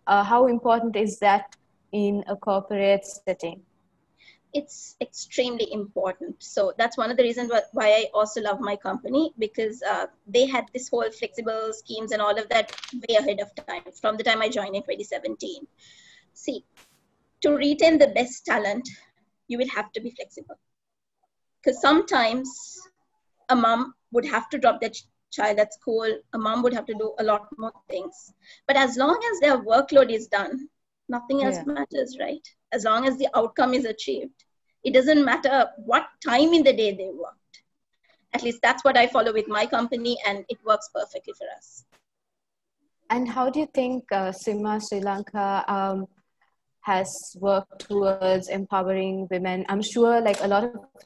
[SPEAKER 3] how important is that in a corporate setting?
[SPEAKER 4] It's extremely important. So that's one of the reasons why I also love my company, because they had this whole flexible schemes and all of that way ahead of time, from the time I joined in 2017. See, to retain the best talent, you will have to be flexible. Because sometimes a mom would have to drop their child at school, a mom would have to do a lot more things. But as long as their workload is done, nothing else matters, right? As long as the outcome is achieved, it doesn't matter what time in the day they worked. At least that's what I follow with my company, and it works perfectly for us.
[SPEAKER 3] And how do you think CIMA Sri Lanka has worked towards empowering women? I'm sure like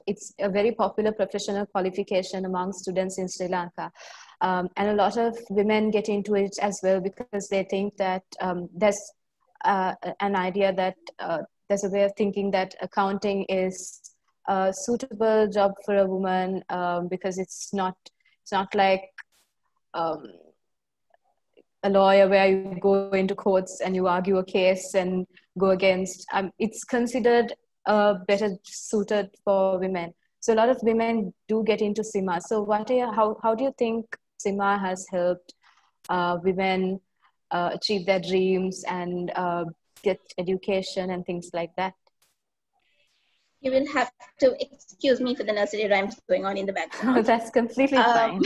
[SPEAKER 3] it's a very popular professional qualification among students in Sri Lanka. And a lot of women get into it as well because they think that there's an idea that there's a way of thinking that accounting is a suitable job for a woman because it's not like a lawyer where you go into courts and you argue a case and go against. It's considered better suited for women. So a lot of women do get into CIMA. So how do you think CIMA has helped women achieve their dreams and get education and things like that?
[SPEAKER 4] You will have to excuse me for the nursery rhymes going on in the background.
[SPEAKER 3] That's completely fine.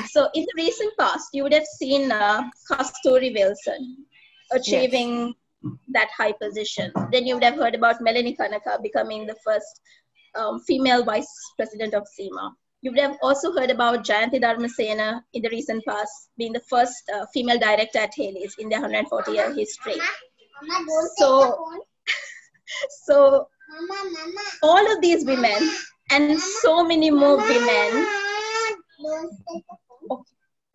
[SPEAKER 4] So in the recent past, you would have seen Kasturi Wilson achieving that high position. Then you would have heard about Melanie Kanaka becoming the first female vice president of CIMA. You would have also heard about Jayanti Dharmasena in the recent past being the first female director at Haley's in their 140-year history. So all of these women and so many more women.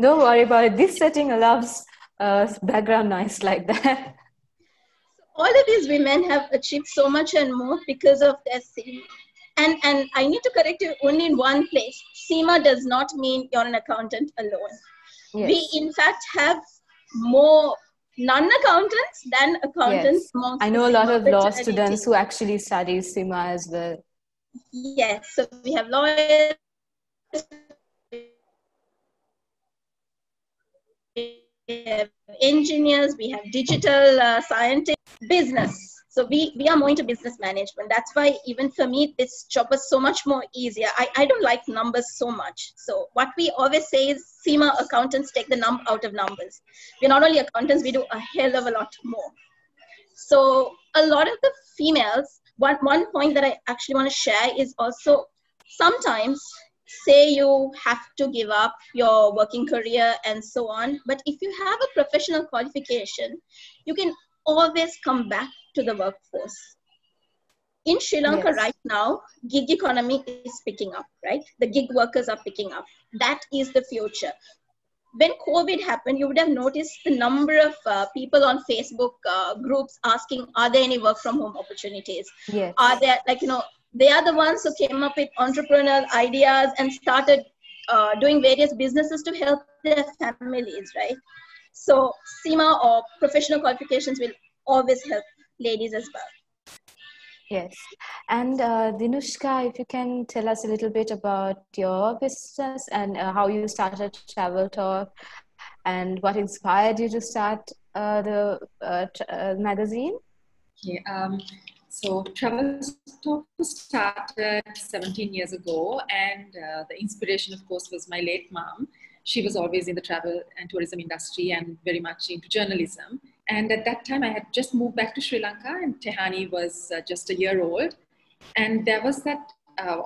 [SPEAKER 3] Don't worry about it. This setting allows background noise like that.
[SPEAKER 4] All of these women have achieved so much and more because of their CIMA. And I need to correct you only in one place. CIMA does not mean you're an accountant alone. Yes. We, in fact, have more non-accountants than accountants.
[SPEAKER 3] Yes. I know a lot of law students who actually study CIMA as well.
[SPEAKER 4] Yes, so we have lawyers, we have engineers, we have digital scientists, business. So we are more into business management. That's why even for me, this job was so much more easier. I don't like numbers so much. So what we always say is CIMA accountants take the number out of numbers. We're not only accountants, we do a hell of a lot more. So a lot of the females, one point that I actually want to share is also sometimes say you have to give up your working career and so on. But if you have a professional qualification, you can always come back to the workforce. In Sri Lanka right now, gig economy is picking up, right? The gig workers are picking up. That is the future. When COVID happened, you would have noticed the number of people on Facebook groups asking, are there any work from home opportunities?
[SPEAKER 3] Yes.
[SPEAKER 4] Are there, they are the ones who came up with entrepreneurial ideas and started doing various businesses to help their families, right? So CIMA or professional qualifications will always help ladies as well.
[SPEAKER 3] Yes. And Dinushka, if you can tell us a little bit about your business and how you started Travel Talk and what inspired you to start the magazine?
[SPEAKER 8] Okay. So Travel Talk started 17 years ago, and the inspiration, of course, was my late mom. she was always in the travel and tourism industry and very much into journalism. And at that time, I had just moved back to Sri Lanka, and Tehani was just a year old. And there was that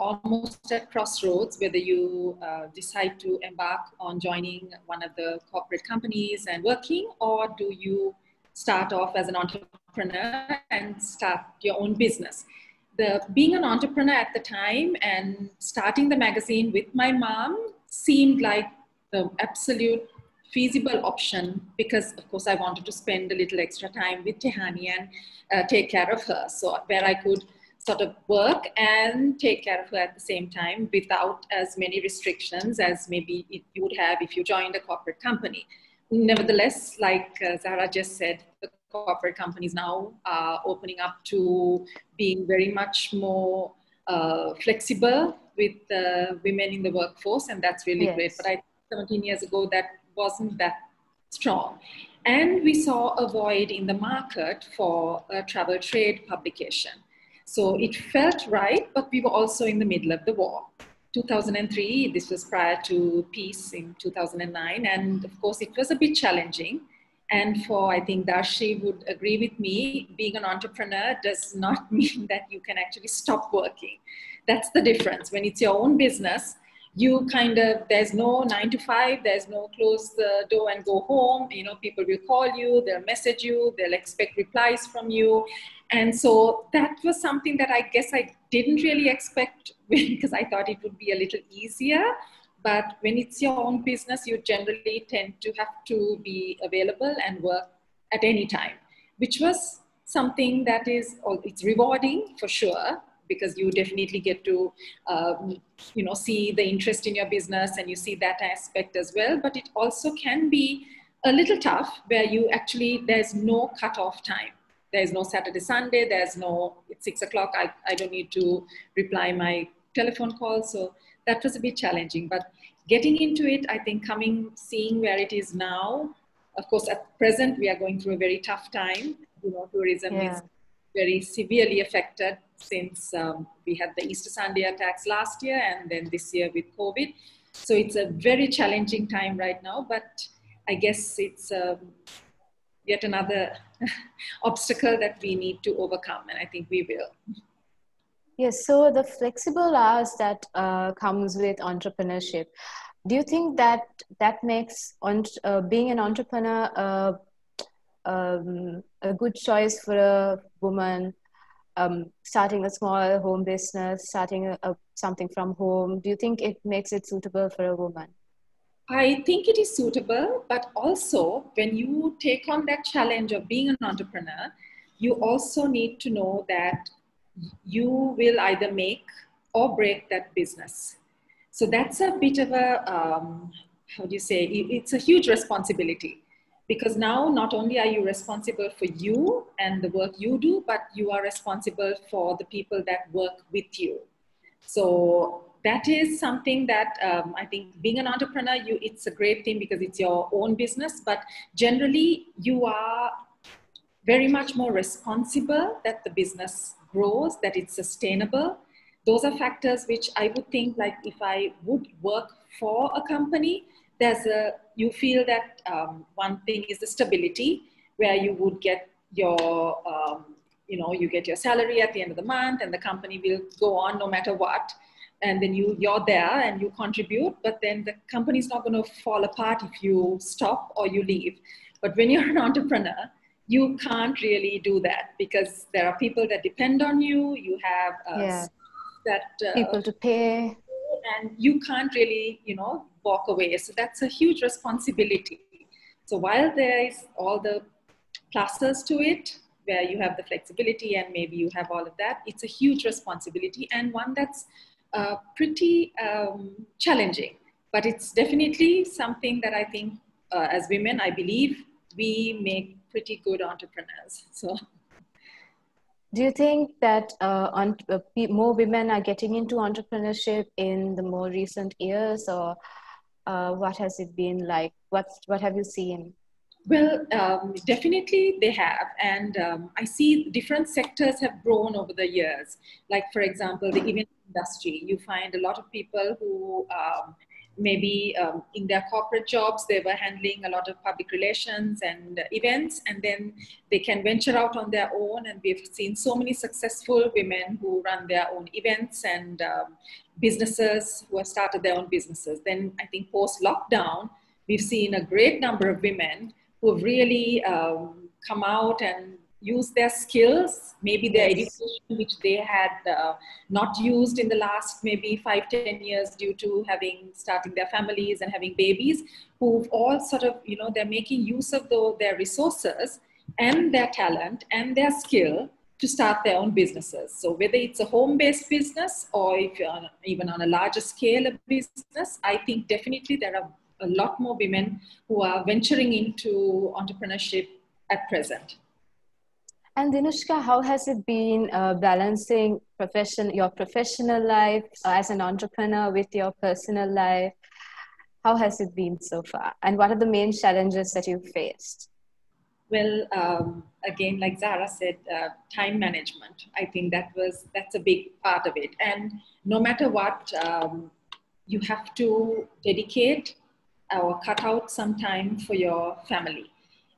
[SPEAKER 8] almost at crossroads, whether you decide to embark on joining one of the corporate companies and working, or do you start off as an entrepreneur and start your own business. Being an entrepreneur at the time and starting the magazine with my mom seemed like the absolute feasible option, because of course I wanted to spend a little extra time with Tehani and take care of her. So where I could sort of work and take care of her at the same time without as many restrictions as maybe you would have if you joined a corporate company. Nevertheless, like Zahara just said, the corporate companies now are opening up to being very much more flexible with women in the workforce, and that's really great. But 17 years ago, that wasn't that strong. And we saw a void in the market for a travel trade publication. So it felt right, but we were also in the middle of the war. 2003, this was prior to peace in 2009. And of course, it was a bit challenging. And I think Darshi would agree with me, being an entrepreneur does not mean that you can actually stop working. That's the difference. When it's your own business, you there's no 9 to 5, there's no close the door and go home. You know, people will call you, they'll message you, they'll expect replies from you. And so that was something that I guess I didn't really expect, because I thought it would be a little easier. But when it's your own business, you generally tend to have to be available and work at any time, which was something that it's rewarding for sure, because you definitely get to, see the interest in your business and you see that aspect as well. But it also can be a little tough, where there's no cutoff time. There's no Saturday, Sunday, it's 6 o'clock, I don't need to reply my telephone call. So that was a bit challenging, but getting into it, I think seeing where it is now, of course, at present, we are going through a very tough time. You know, tourism is very severely affected since we had the Easter Sunday attacks last year, and then this year with COVID. So it's a very challenging time right now, but I guess it's yet another obstacle that we need to overcome, and I think we will.
[SPEAKER 3] Yes, so the flexible hours that comes with entrepreneurship, do you think that makes being an entrepreneur a good choice for a woman starting a small home business, starting something from home? Do you think it makes it suitable for a woman?
[SPEAKER 8] I think it is suitable, but also when you take on that challenge of being an entrepreneur, you also need to know that you will either make or break that business. So that's a bit of a, it's a huge responsibility, because now not only are you responsible for you and the work you do, but you are responsible for the people that work with you. So that is something that I think being an entrepreneur, it's a great thing because it's your own business, but generally you are very much more responsible that the business grows, that it's sustainable. Those are factors which I would think, like if I would work for a company, you feel that one thing is the stability, where you would get your, you get your salary at the end of the month, and the company will go on no matter what. And then you're there and you contribute, but then the company is not going to fall apart if you stop or you leave. But when you're an entrepreneur, you can't really do that, because there are people that depend on you. You have
[SPEAKER 3] people to pay,
[SPEAKER 8] and you can't really, walk away. So that's a huge responsibility. So while there is all the pluses to it, where you have the flexibility and maybe you have all of that, it's a huge responsibility, and one that's pretty challenging. But it's definitely something that I think as women, I believe we make pretty good entrepreneurs. So,
[SPEAKER 3] do you think that more women are getting into entrepreneurship in the more recent years, or what has it been like? What have you seen?
[SPEAKER 8] Well, definitely they have. And I see different sectors have grown over the years. Like, for example, the event industry. You find a lot of people who maybe in their corporate jobs, they were handling a lot of public relations and events, and then they can venture out on their own. And we've seen so many successful women who run their own events and businesses, who have started their own businesses. Then I think post-lockdown, we've seen a great number of women who have really come out and use their skills, maybe their education, which they had not used in the last maybe 5-10 years due to starting their families and having babies, who've all sort of, they're making use of their resources and their talent and their skill to start their own businesses. So whether it's a home-based business or if you're even on a larger scale of business, I think definitely there are a lot more women who are venturing into entrepreneurship at present.
[SPEAKER 3] And Dinushka, how has it been balancing your professional life as an entrepreneur with your personal life? How has it been so far? And what are the main challenges that you've faced?
[SPEAKER 8] Well, again, like Zahara said, time management. I think that's a big part of it. And no matter what, you have to dedicate or cut out some time for your family.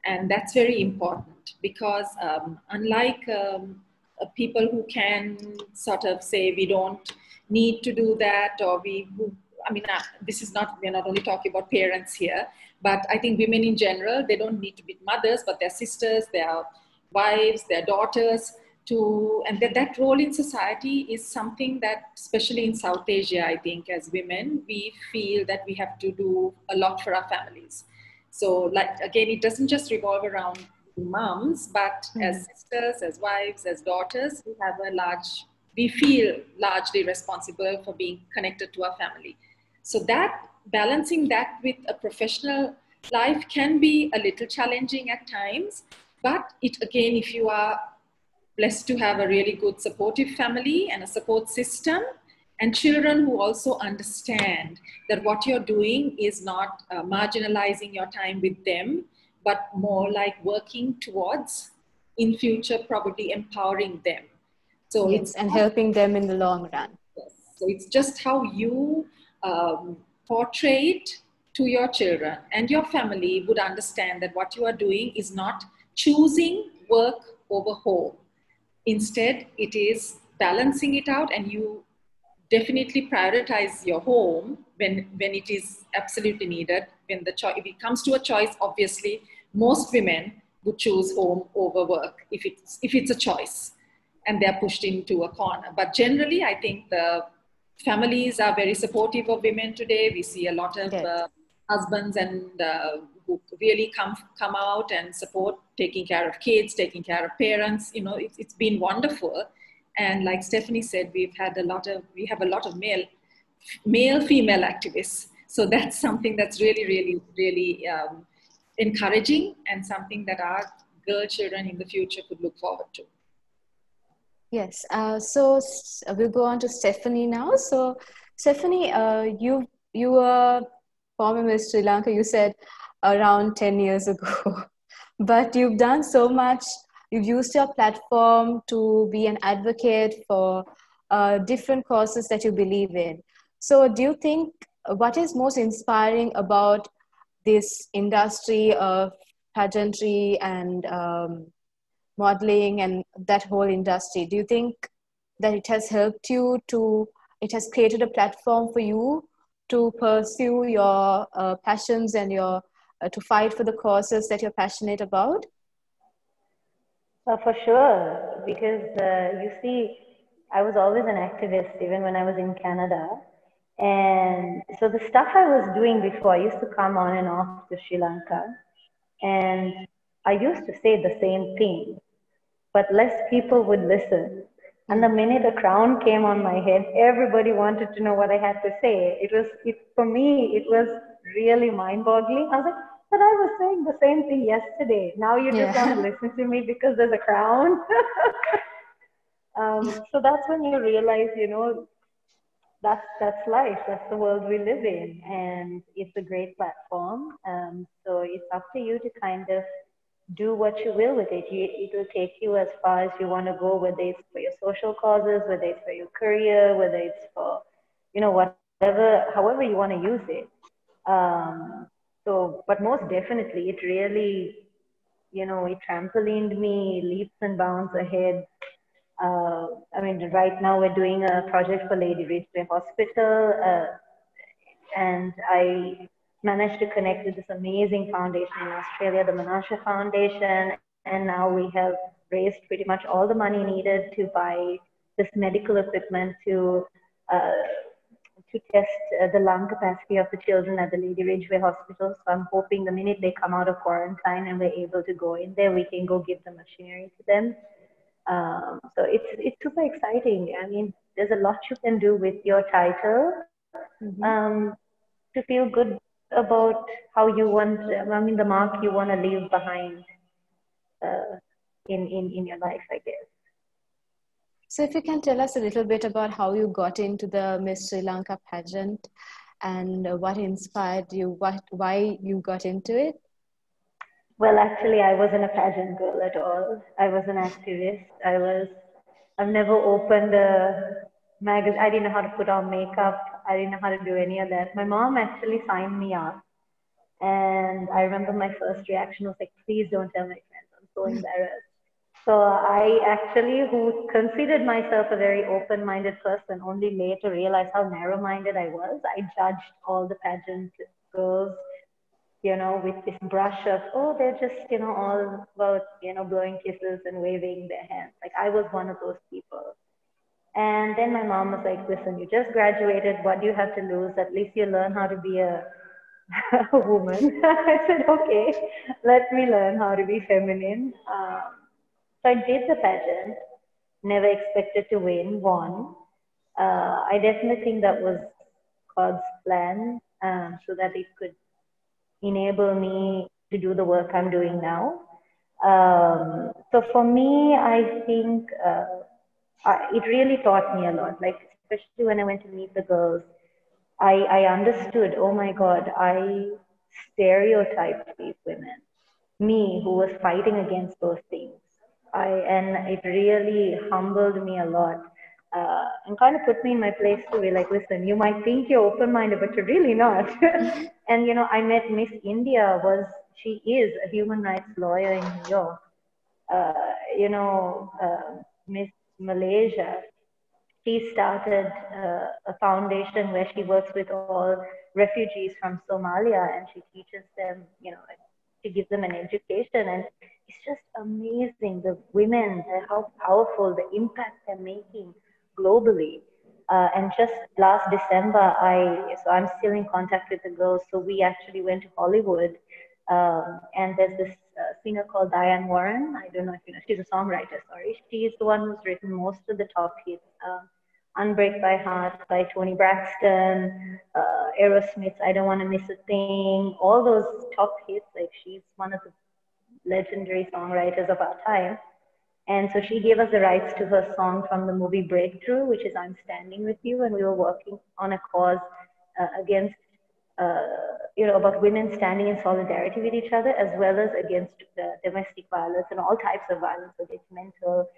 [SPEAKER 8] And that's very important because unlike people who can sort of say we don't need to do that, or we're not only talking about parents here, but I think women in general, they don't need to be mothers, but their sisters, their wives, their daughters, and that role in society is something that, especially in South Asia, I think as women, we feel that we have to do a lot for our families. So again, it doesn't just revolve around moms, but as sisters, as wives, as daughters, we feel largely responsible for being connected to our family. So that balancing that with a professional life can be a little challenging at times, but again, if you are blessed to have a really good supportive family and a support system, and children who also understand that what you're doing is not marginalizing your time with them, but more like working towards, in future, probably empowering them. So
[SPEAKER 3] and helping them in the long run.
[SPEAKER 8] Yes. So it's just how you portray it to your children, and your family would understand that what you are doing is not choosing work over home. Instead, it is balancing it out, and you definitely prioritize your home when it is absolutely needed. If it comes to a choice, obviously, most women would choose home over work if it's a choice and they're pushed into a corner. But generally, I think the families are very supportive of women today. We see a lot of husbands and who really come out and support taking care of kids, taking care of parents. It's been wonderful. And like Stephanie said, we have a lot of male-female activists. So that's something that's really, really, really encouraging, and something that our girl children in the future could look forward to.
[SPEAKER 3] Yes. So we'll go on to Stephanie now. So Stephanie, you were former Miss Sri Lanka, you said around 10 years ago, but you've done so much. You've used your platform to be an advocate for different causes that you believe in. So do you think, what is most inspiring about this industry of pageantry and modeling and that whole industry? Do you think that it has helped you it has created a platform for you to pursue your passions and to fight for the causes that you're passionate about?
[SPEAKER 6] For sure, because you see, I was always an activist even when I was in Canada. And so the stuff I was doing before, I used to come on and off to Sri Lanka, and I used to say the same thing, but less people would listen. And the minute the crown came on my head, everybody wanted to know what I had to say. For me, it was really mind-boggling. I was like, but I was saying the same thing yesterday. Now you just want to listen to me because there's a crown. So that's when you realize, that's life. That's the world we live in, and it's a great platform. So it's up to you to kind of do what you will with it. It will take you as far as you want to go, whether it's for your social causes, whether it's for your career, whether it's for, whatever however you want to use it. But most definitely, it really, it trampolined me leaps and bounds ahead. I mean, right now we're doing a project for Lady Ridgeway Hospital, and I managed to connect with this amazing foundation in Australia, the Menashe Foundation, and now we have raised pretty much all the money needed to buy this medical equipment to test the lung capacity of the children at the Lady Ridgeway Hospital. So I'm hoping the minute they come out of quarantine and we're able to go in there, we can go give the machinery to them. So it's super exciting. I mean, there's a lot you can do with your title to feel good about how you want, the mark you want to leave behind in your life, I guess.
[SPEAKER 3] So if you can tell us a little bit about how you got into the Miss Sri Lanka pageant and what inspired you, why you got into it?
[SPEAKER 6] Well, actually, I wasn't a pageant girl at all. I was an activist. I've never opened a magazine. I didn't know how to put on makeup. I didn't know how to do any of that. My mom actually signed me up. And I remember my first reaction was like, please don't tell my friends. I'm so embarrassed. So I actually, who considered myself a very open-minded person, only later realized how narrow-minded I was. I judged all the pageant girls, with this brush of, oh, they're just, all about, blowing kisses and waving their hands. Like I was one of those people. And then my mom was like, listen, you just graduated. What do you have to lose? At least you learn how to be a woman. I said, okay, let me learn how to be feminine. So I did the pageant, never expected to win, won. I definitely think that was God's plan, so that it could enable me to do the work I'm doing now. So for me, I think it really taught me a lot, like especially when I went to meet the girls. I understood, oh my God, I stereotyped these women. Me, who was fighting against those things. And it really humbled me a lot. And kind of put me in my place to be like, listen, you might think you're open-minded, but you're really not. And, I met Miss India she is a human rights lawyer in New York. Miss Malaysia, she started a foundation where she works with all refugees from Somalia, and she teaches them, she gives them an education, and it's just amazing. The women, how powerful, the impact they're making globally. And just last December, I'm still in contact with the girls. So we actually went to Hollywood, and there's this singer called Diane Warren. I don't know if you know, she's a songwriter, sorry. She's the one who's written most of the top hits. Unbreak My Heart by Toni Braxton, Aerosmith's I Don't Want to Miss a Thing, all those top hits. Like, she's one of the legendary songwriters of our time. And so she gave us the rights to her song from the movie Breakthrough, which is I'm Standing With You. And we were working on a cause against, about women standing in solidarity with each other, as well as against domestic violence and all types of violence, whether it's mental,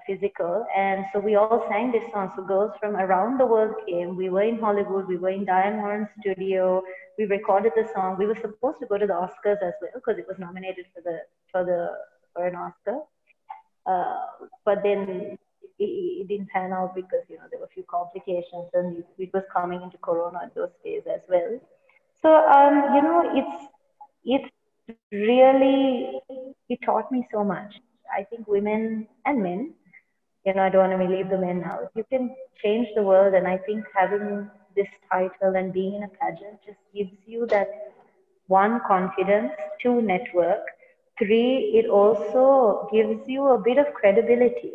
[SPEAKER 6] physical. And so we all sang this song. So girls from around the world came. We were in Hollywood. We were in Diane Warren's studio. We recorded the song. We were supposed to go to the Oscars as well because it was nominated for an Oscar. But then it didn't pan out because there were a few complications, and it was coming into Corona those days as well. So it's really, it taught me so much. I think women and men, I don't want to leave the men out. You can change the world, and I think having this title and being in a pageant just gives you that, one, confidence, two, network, three, it also gives you a bit of credibility.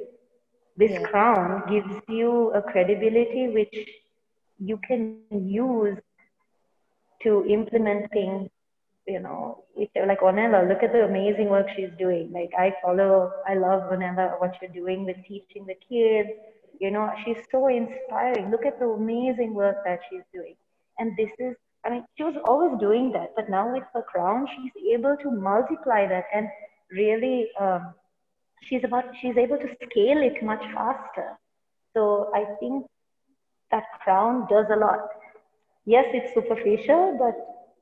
[SPEAKER 6] This crown gives you a credibility which you can use to implement things. Like Ornella, look at the amazing work she's doing. Like, I love Ornella, what you're doing with teaching the kids. She's so inspiring. Look at the amazing work that she's doing. And this is, she was always doing that, but now with her crown, she's able to multiply that, and really, she's able to scale it much faster. So I think that crown does a lot. yes, it's superficial, but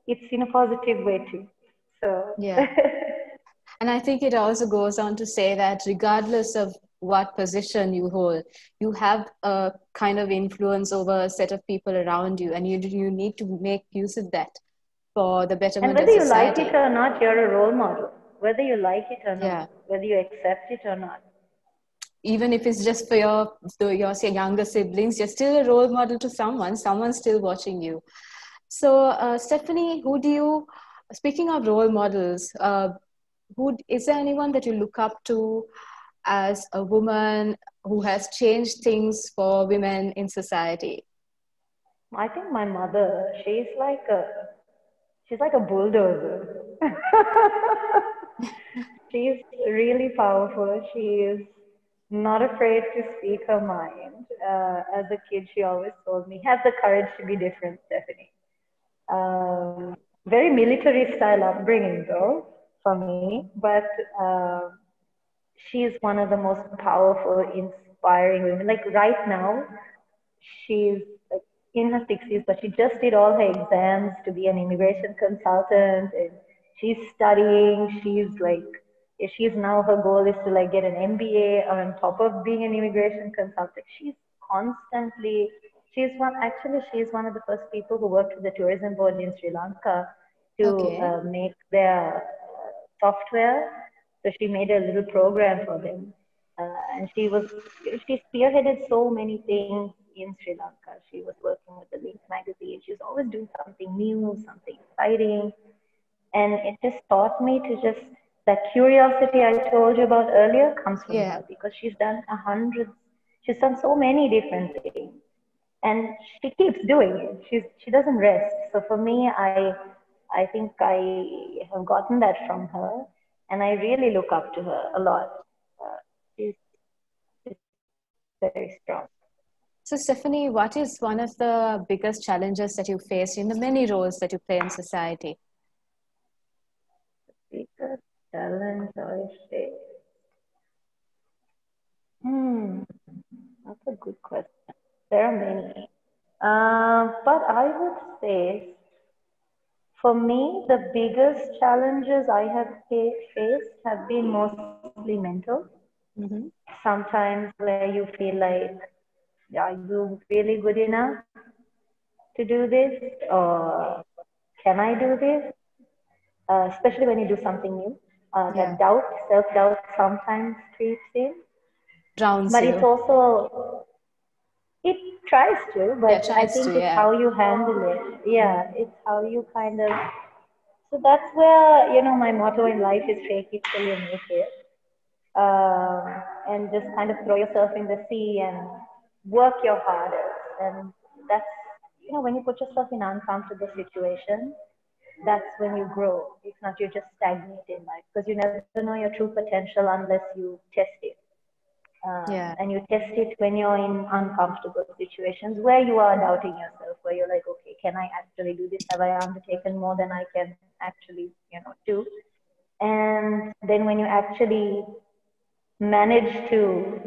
[SPEAKER 6] it's in a positive way too. So
[SPEAKER 3] yeah. And I think it also goes on to say that regardless of what position you hold, you have a kind of influence over a set of people around you, and you need to make use of that for the
[SPEAKER 6] and
[SPEAKER 3] betterment
[SPEAKER 6] whether
[SPEAKER 3] of
[SPEAKER 6] you like
[SPEAKER 3] society.
[SPEAKER 6] it or not, you're a role model. Whether you like it or not,
[SPEAKER 3] Yeah.
[SPEAKER 6] whether you accept it or not.
[SPEAKER 3] Even if it's just for your say, younger siblings, you're still a role model to someone. Someone's still watching you. So, Stephanie, speaking of role models, is there anyone that you look up to as a woman who has changed things for women in society?
[SPEAKER 6] I think my mother, she's like a bulldozer. She's really powerful. She is not afraid to speak her mind. As a kid, she always told me, have the courage to be different, Stephanie. Very military style upbringing, though, for me. But she is one of the most powerful, inspiring women. Like right now, she's like in her 60s, but she just did all her exams to be an immigration consultant, and she's studying. She's now, her goal is to like get an MBA on top of being an immigration consultant. Constantly, she's one of the first people who worked with the tourism board in Sri Lanka to
[SPEAKER 3] Okay.
[SPEAKER 6] make their software. So she made a little program for them. And she spearheaded so many things in Sri Lanka. She was working with the Link magazine. She was always doing something new, something exciting. And it just taught me to just, that curiosity I told you about earlier comes from her, because she's done so many different things. And she keeps doing it. She doesn't rest. So for me, I think I have gotten that from her, and I really look up to her a lot. She's very strong.
[SPEAKER 3] So, Stephanie, what is one of the biggest challenges that you face in the many roles that you play in society?
[SPEAKER 6] Biggest challenge I face. That's a good question. There are many. But I would say, for me, the biggest challenges I have faced have been mostly mental.
[SPEAKER 3] Mm-hmm.
[SPEAKER 6] Sometimes where you feel like, are you really good enough to do this? Or can I do this? Especially when you do something new. That self-doubt sometimes creeps in.
[SPEAKER 3] Drowns
[SPEAKER 6] But
[SPEAKER 3] you.
[SPEAKER 6] it's also, it tries to, but I think it's how you handle it. Yeah, it's how you kind of, so that's where, my motto in life is fake it till you make it. And just kind of throw yourself in the sea and work your hardest. And that's, when you put yourself in uncomfortable situations, that's when you grow. If not, you just stagnate in life, because you never know your true potential unless you test it. And you test it when you're in uncomfortable situations where you are doubting yourself, where you're like, okay, can I actually do this? Have I undertaken more than I can actually, do? And then when you actually manage to,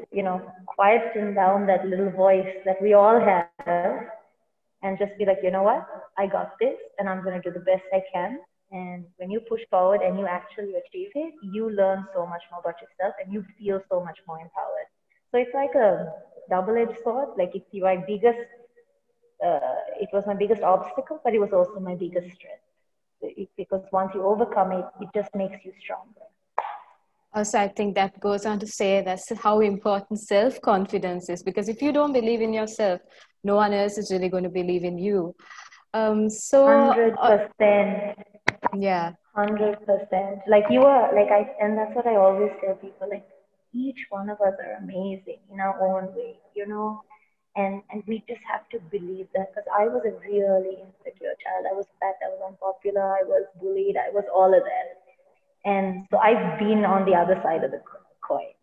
[SPEAKER 6] quieten down that little voice that we all have, and just be like, you know what? I got this, and I'm going to do the best I can. And when you push forward and you actually achieve it, you learn so much more about yourself, and you feel so much more empowered. So it's like a double-edged sword. Like it's my biggest, it was my biggest obstacle, but it was also my biggest strength. Because once you overcome it, it just makes you stronger.
[SPEAKER 3] Also, I think that goes on to say that's how important self-confidence is, because if you don't believe in yourself, no one else is really going to believe in you.
[SPEAKER 6] 100%.
[SPEAKER 3] Yeah.
[SPEAKER 6] 100%. And that's what I always tell people, like, each one of us are amazing in our own way, and we just have to believe that, because I was a really insecure child. I was fat, I was unpopular, I was bullied, I was all of that. And so I've been on the other side of the coin,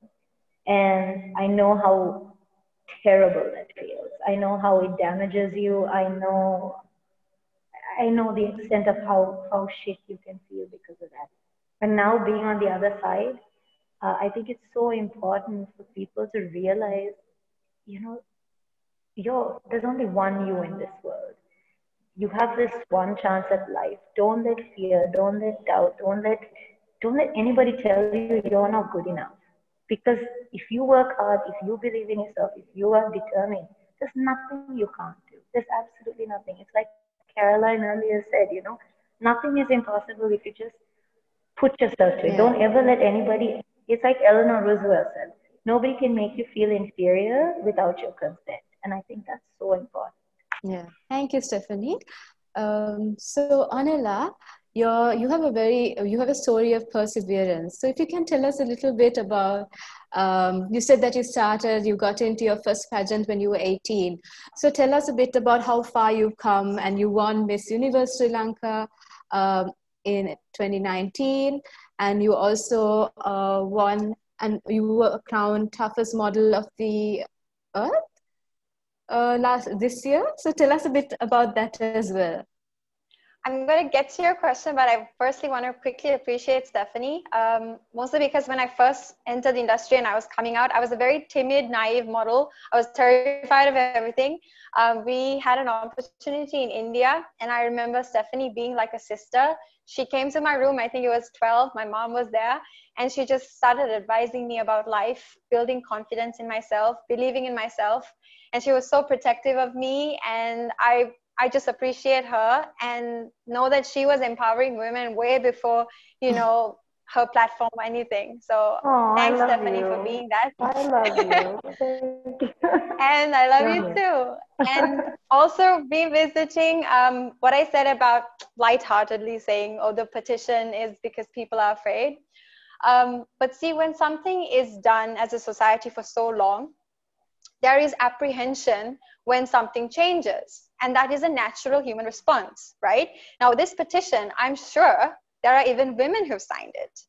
[SPEAKER 6] and I know how terrible that feels. I know how it damages you. I know the extent of how shit you can feel because of that. And now being on the other side, I think it's so important for people to realize, there's only one you in this world. you have this one chance at life. Don't let fear, don't let doubt, don't let anybody tell you you're not good enough. Because if you work hard, if you believe in yourself, if you are determined, there's nothing you can't do. There's absolutely nothing. It's like Caroline earlier said, nothing is impossible if you just put yourself to it. Don't ever let anybody, it's like Eleanor Roosevelt said, nobody can make you feel inferior without your consent. And I think that's so important.
[SPEAKER 3] Yeah, thank you, Stephanie. So Ornella, you have a story of perseverance. So if you can tell us a little bit about, you said that you got into your first pageant when you were 18. So tell us a bit about how far you've come, and you won Miss Universe Sri Lanka in 2019, and you also won, and you were crowned toughest model of the earth this year. So tell us a bit about that as well.
[SPEAKER 7] I'm going to get to your question, but I firstly want to quickly appreciate Stephanie, mostly because when I first entered the industry and I was coming out, I was a very timid, naive model. I was terrified of everything. We had an opportunity in India, and I remember Stephanie being like a sister. She came to my room, I think it was 12, my mom was there, and she just started advising me about life, building confidence in myself, believing in myself. And she was so protective of me, and I just appreciate her and know that she was empowering women way before, her platform or anything. So thanks, Stephanie, for being that.
[SPEAKER 6] I love you.
[SPEAKER 7] And I love you too. And also revisiting what I said about lightheartedly saying, oh, the petition is because people are afraid. But see, when something is done as a society for so long, there is apprehension when something changes. And that is a natural human response, right? Now, this petition, I'm sure there are even women who've signed it.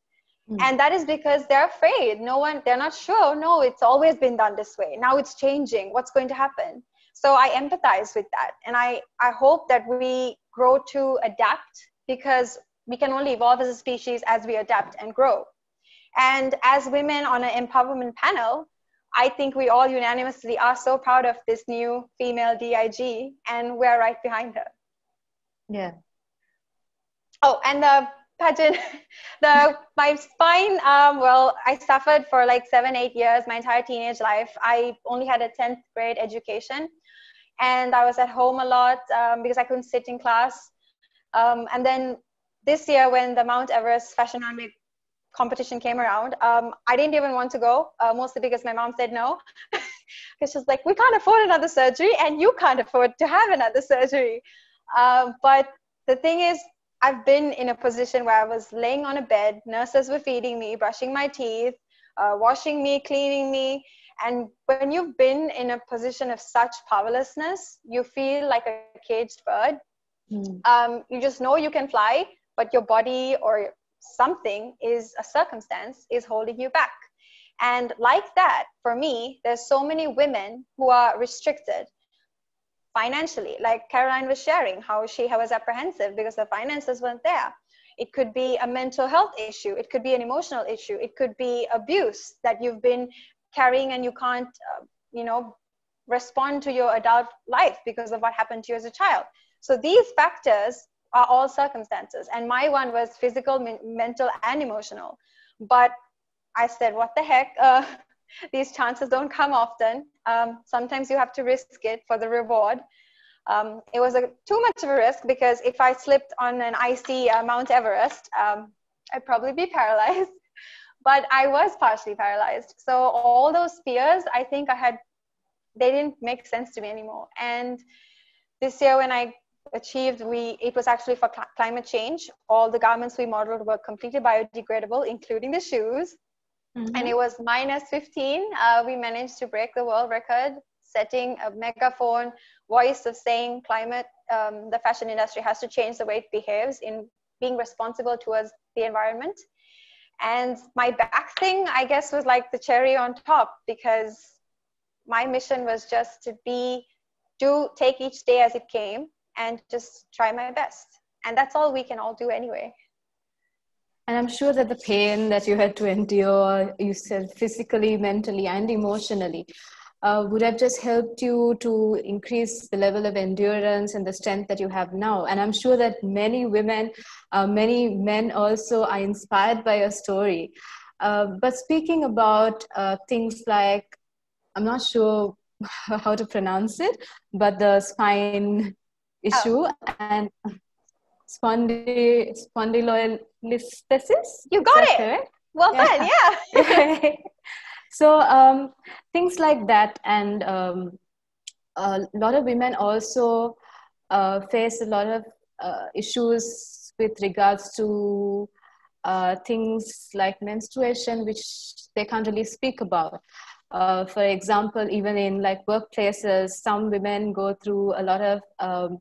[SPEAKER 7] And that is because they're afraid. They're not sure. No, it's always been done this way. Now it's changing. What's going to happen? So I empathize with that. And I hope that we grow to adapt, because we can only evolve as a species as we adapt and grow. And as women on an empowerment panel, I think we all unanimously are so proud of this new female DIG, and we're right behind her.
[SPEAKER 3] Yeah.
[SPEAKER 7] Oh, and the pageant, my spine, well, I suffered for like 7-8 years, my entire teenage life. I only had a 10th grade education, and I was at home a lot because I couldn't sit in class. And then this year, when the Mount Everest Fashion Runway competition came around, I didn't even want to go, mostly because my mom said no. Because she's like, we can't afford another surgery, and you can't afford to have another surgery. But the thing is, I've been in a position where I was laying on a bed, nurses were feeding me, brushing my teeth, washing me, cleaning me. And when you've been in a position of such powerlessness, you feel like a caged bird. You just know you can fly, but your body or something is a circumstance is holding you back. And like that, for me, there's so many women who are restricted financially. Like Caroline was sharing how she was apprehensive because the finances weren't there. It could be a mental health issue. It could be an emotional issue. It could be abuse that you've been carrying and you can't, respond to your adult life because of what happened to you as a child. So these factors are all circumstances. And my one was physical, mental, and emotional. But I said, what the heck? These chances don't come often. Sometimes you have to risk it for the reward. It was too much of a risk, because if I slipped on an icy Mount Everest, I'd probably be paralyzed. But I was partially paralyzed. So all those fears, I think they didn't make sense to me anymore. And this year when I achieved, it was actually for climate change. All the garments we modeled were completely biodegradable, including the shoes. And it was -15. We managed to break the world record, setting a megaphone voice of saying climate, the fashion industry has to change the way it behaves in being responsible towards the environment. And my back thing, I guess, was like the cherry on top, because my mission was just to take each day as it came and just try my best. And that's all we can all do anyway.
[SPEAKER 3] And I'm sure that the pain that you had to endure, you said physically, mentally, and emotionally, would have just helped you to increase the level of endurance and the strength that you have now. And I'm sure that many women, many men also are inspired by your story. But speaking about things like, I'm not sure how to pronounce it, but the spine issue and spondylolisthesis.
[SPEAKER 7] You got it.
[SPEAKER 3] Correct?
[SPEAKER 7] Well done, yeah.
[SPEAKER 3] So things like that, and a lot of women also face a lot of issues with regards to things like menstruation, which they can't really speak about. For example, even in like workplaces, some women go through a lot of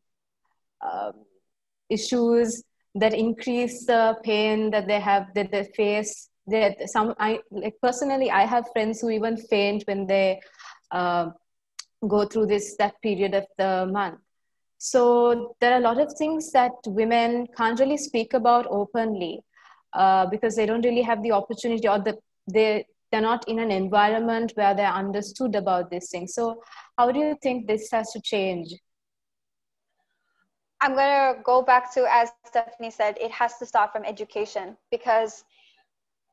[SPEAKER 3] issues that increase the pain that they face. Personally, I have friends who even faint when they go through that period of the month. So there are a lot of things that women can't really speak about openly because they don't really have the opportunity, or they're not in an environment where they're understood about these things. So how do you think this has to change?
[SPEAKER 7] I'm going to go back to, as Stephanie said, it has to start from education, because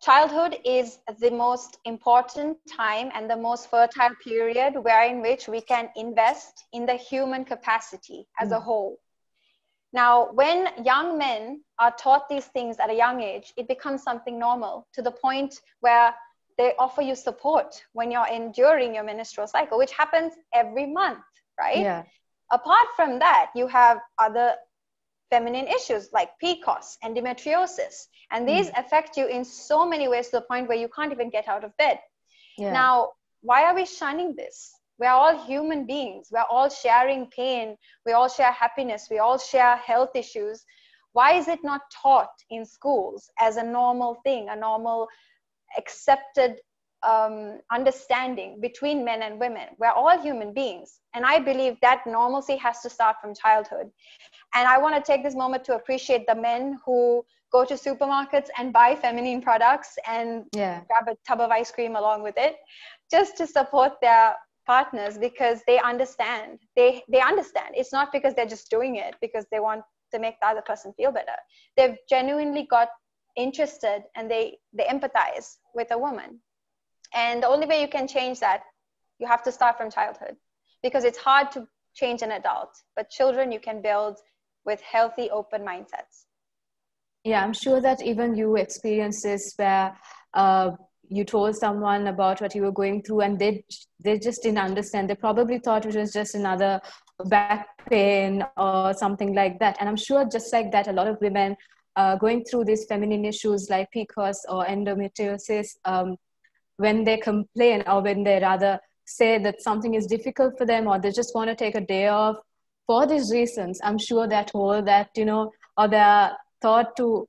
[SPEAKER 7] childhood is the most important time and the most fertile period wherein which we can invest in the human capacity as a whole. Now, when young men are taught these things at a young age, it becomes something normal, to the point where they offer you support when you're enduring your menstrual cycle, which happens every month, right?
[SPEAKER 3] Yeah.
[SPEAKER 7] Apart from that, you have other feminine issues like PCOS, endometriosis, and these affect you in so many ways, to the point where you can't even get out of bed.
[SPEAKER 3] Yeah.
[SPEAKER 7] Now, why are we shunning this? We're all human beings. We're all sharing pain. We all share happiness. We all share health issues. Why is it not taught in schools as a normal thing, a normal accepted understanding between men and women? We're all human beings. And I believe that normalcy has to start from childhood. And I want to take this moment to appreciate the men who go to supermarkets and buy feminine products and grab a tub of ice cream along with it, just to support their partners, because they understand. They understand. It's not because they're just doing it because they want to make the other person feel better. They've genuinely got interested, and they empathize with a woman. And the only way you can change that, you have to start from childhood, because it's hard to change an adult, but children you can build with healthy, open mindsets.
[SPEAKER 3] Yeah, I'm sure that even you experienced this where you told someone about what you were going through, and they just didn't understand. They probably thought it was just another back pain or something like that. And I'm sure just like that, a lot of women going through these feminine issues like PCOS or endometriosis, when they complain, or when they rather say that something is difficult for them, or they just want to take a day off for these reasons, I'm sure they're told that, or they're thought to,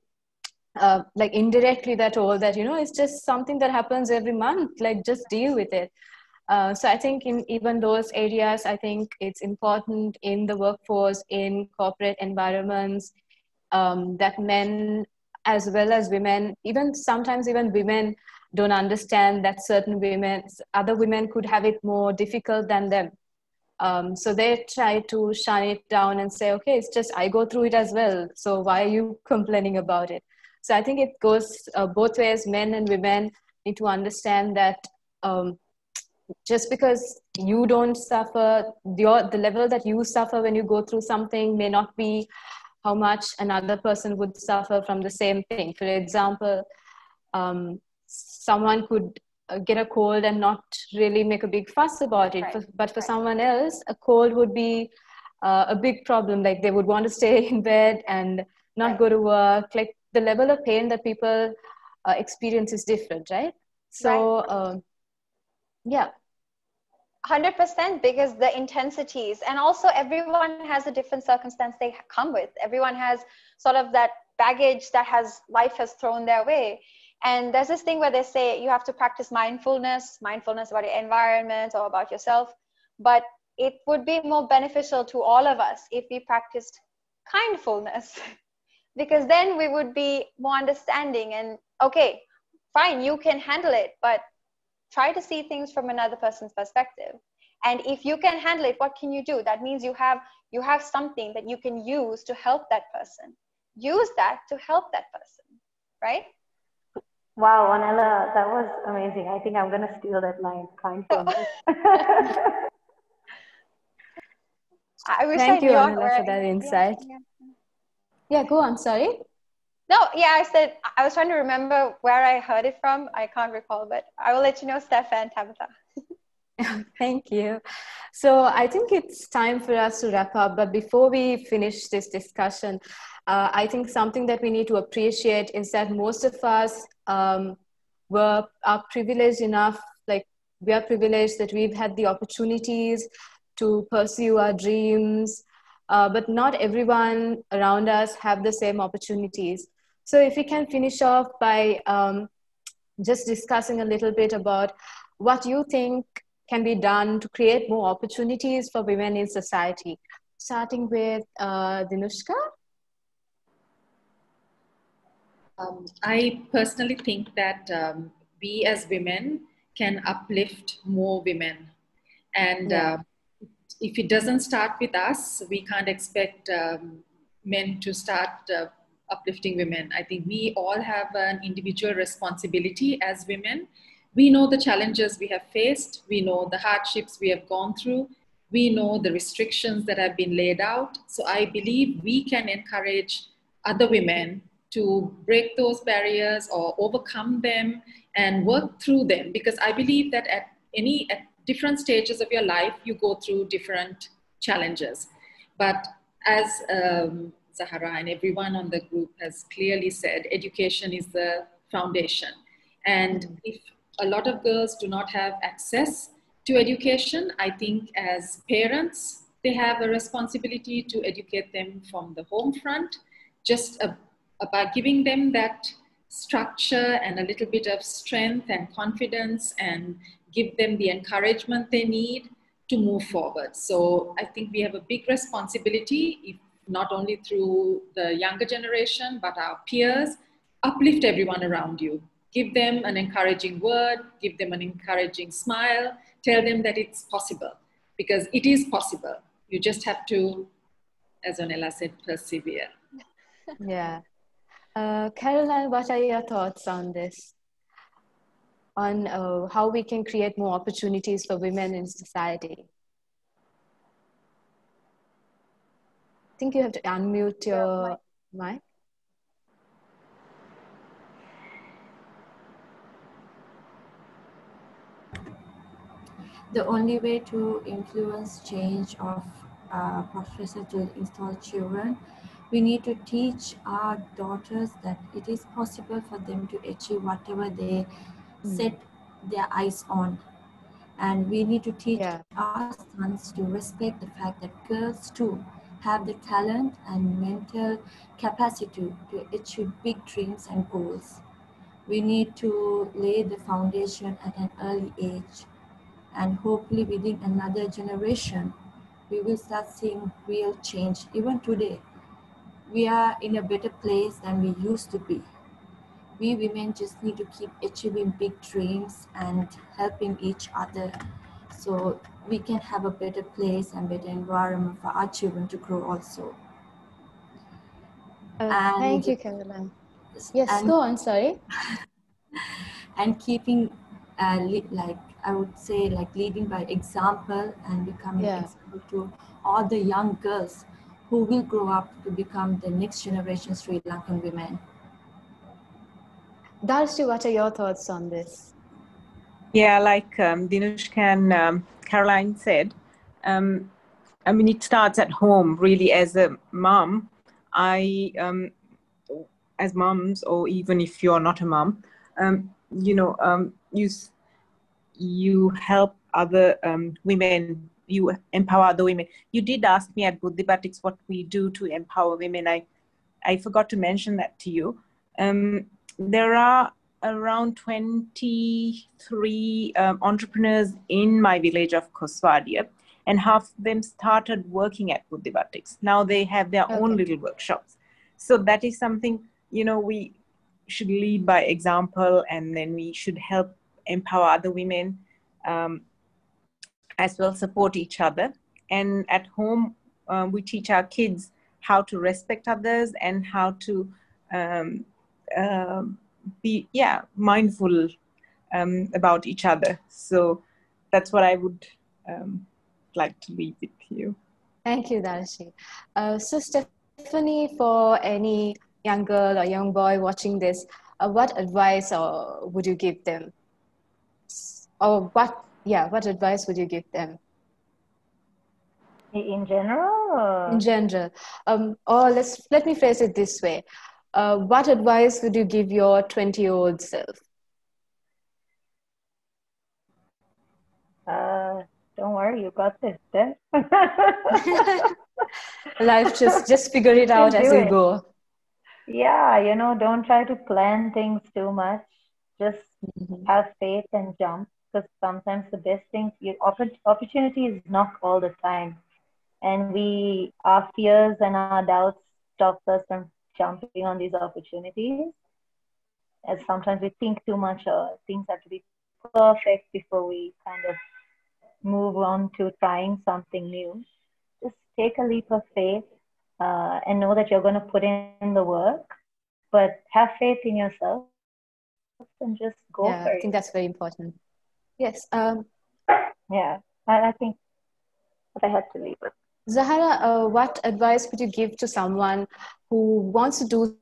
[SPEAKER 3] like indirectly they're told that, it's just something that happens every month, like just deal with it. So I think in even those areas, I think it's important in the workforce, in corporate environments, that men as well as women, sometimes even women don't understand that other women could have it more difficult than them. So they try to shun it down and say, okay, it's just, I go through it as well, so why are you complaining about it? So I think it goes both ways. Men and women need to understand that just because you don't suffer, the level that you suffer when you go through something may not be how much another person would suffer from the same thing. For example, someone could get a cold and not really make a big fuss about it. But for someone else, a cold would be a big problem. Like they would want to stay in bed and not go to work. Like the level of pain that people experience is different, right? So, yeah.
[SPEAKER 7] 100%, because the intensities, and also everyone has a different circumstance they come with. Everyone has sort of that baggage that life has thrown their way. And there's this thing where they say you have to practice mindfulness about your environment or about yourself. But it would be more beneficial to all of us if we practiced kindfulness, because then we would be more understanding and, okay, fine, you can handle it, but try to see things from another person's perspective. And if you can handle it, what can you do? That means you have something that you can use to help that person. Use that to help that person, right?
[SPEAKER 6] Wow, Ornella, that was amazing. I think I'm going to steal that line. Kind promise.
[SPEAKER 7] I wish
[SPEAKER 3] Thank
[SPEAKER 7] I
[SPEAKER 3] you,
[SPEAKER 7] knew
[SPEAKER 3] Ornella, for that insight. Yeah, go on, sorry.
[SPEAKER 7] No, yeah, I said, I was trying to remember where I heard it from. I can't recall, but I will let you know, Steph and Tabitha.
[SPEAKER 3] Thank you. So I think it's time for us to wrap up. But before we finish this discussion, I think something that we need to appreciate is that most of us are privileged enough, like we are privileged that we've had the opportunities to pursue our dreams, but not everyone around us have the same opportunities. So if we can finish off by just discussing a little bit about what you think can be done to create more opportunities for women in society. Starting with Dinushka.
[SPEAKER 8] I personally think that we as women can uplift more women. And if it doesn't start with us, we can't expect men to start uplifting women. I think we all have an individual responsibility as women. We know the challenges we have faced. We know the hardships we have gone through. We know the restrictions that have been laid out. So I believe we can encourage other women to break those barriers or overcome them and work through them. Because I believe that at different stages of your life, you go through different challenges. But as Zahara and everyone on the group has clearly said, education is the foundation. And if a lot of girls do not have access to education, I think as parents, they have a responsibility to educate them from the home front, just about giving them that structure and a little bit of strength and confidence and give them the encouragement they need to move forward. So I think we have a big responsibility, if not only through the younger generation, but our peers, uplift everyone around you. Give them an encouraging word, give them an encouraging smile, tell them that it's possible, because it is possible. You just have to, as Ornella said, persevere.
[SPEAKER 3] Yeah. Caroline, what are your thoughts on this? On how we can create more opportunities for women in society? I think you have to unmute your mic.
[SPEAKER 5] The only way to influence change of professor to install children, we need to teach our daughters that it is possible for them to achieve whatever they set their eyes on. And we need to teach our sons to respect the fact that girls too have the talent and mental capacity to achieve big dreams and goals. We need to lay the foundation at an early age. And hopefully within another generation, we will start seeing real change. Even today, we are in a better place than we used to be. We women just need to keep achieving big dreams and helping each other so we can have a better place and better environment for our children to grow also.
[SPEAKER 3] Thank you, Caroline. Yes, go on, sorry.
[SPEAKER 5] And keeping, like I would say, like leading by example and becoming example to all the young girls who will grow up to become the next generation Sri Lankan women.
[SPEAKER 3] Darshi, what are your thoughts on this?
[SPEAKER 9] Yeah, like Dinushka and Caroline said, I mean, it starts at home, really. As a mom, as moms, or even if you're not a mom, you help other women, you empower other women. You did ask me at Buddhi Batiks what we do to empower women. I forgot to mention that to you. There are around 23 entrepreneurs in my village of Koswadia, and half of them started working at Buddhi Batiks. Now they have their own little workshops. So that is something, we should lead by example, and then we should help empower other women, as well support each other. And at home, we teach our kids how to respect others and how to be mindful about each other. So that's what I would like to leave with you.
[SPEAKER 3] Thank you, Darshi. So Stephanie, for any young girl or young boy watching this, what advice would you give them? Or what advice would you give them?
[SPEAKER 6] In general?
[SPEAKER 3] In general. Or let me phrase it this way. What advice would you give your 20-year-old self?
[SPEAKER 6] Don't worry, you got this, then.
[SPEAKER 3] Life, just figure it out as you go.
[SPEAKER 6] Yeah, don't try to plan things too much. Just have faith and jump, because sometimes the best things, opportunities knock all the time. And our fears and our doubts stop us from jumping on these opportunities. As sometimes we think too much, or things have to be perfect before we kind of move on to trying something new. Just take a leap of faith and know that you're going to put in the work, but have faith in yourself and just go for it.
[SPEAKER 3] I think that's very important. Yes.
[SPEAKER 6] Yeah, I think that I had to leave it.
[SPEAKER 3] Zahara, what advice would you give to someone who wants to do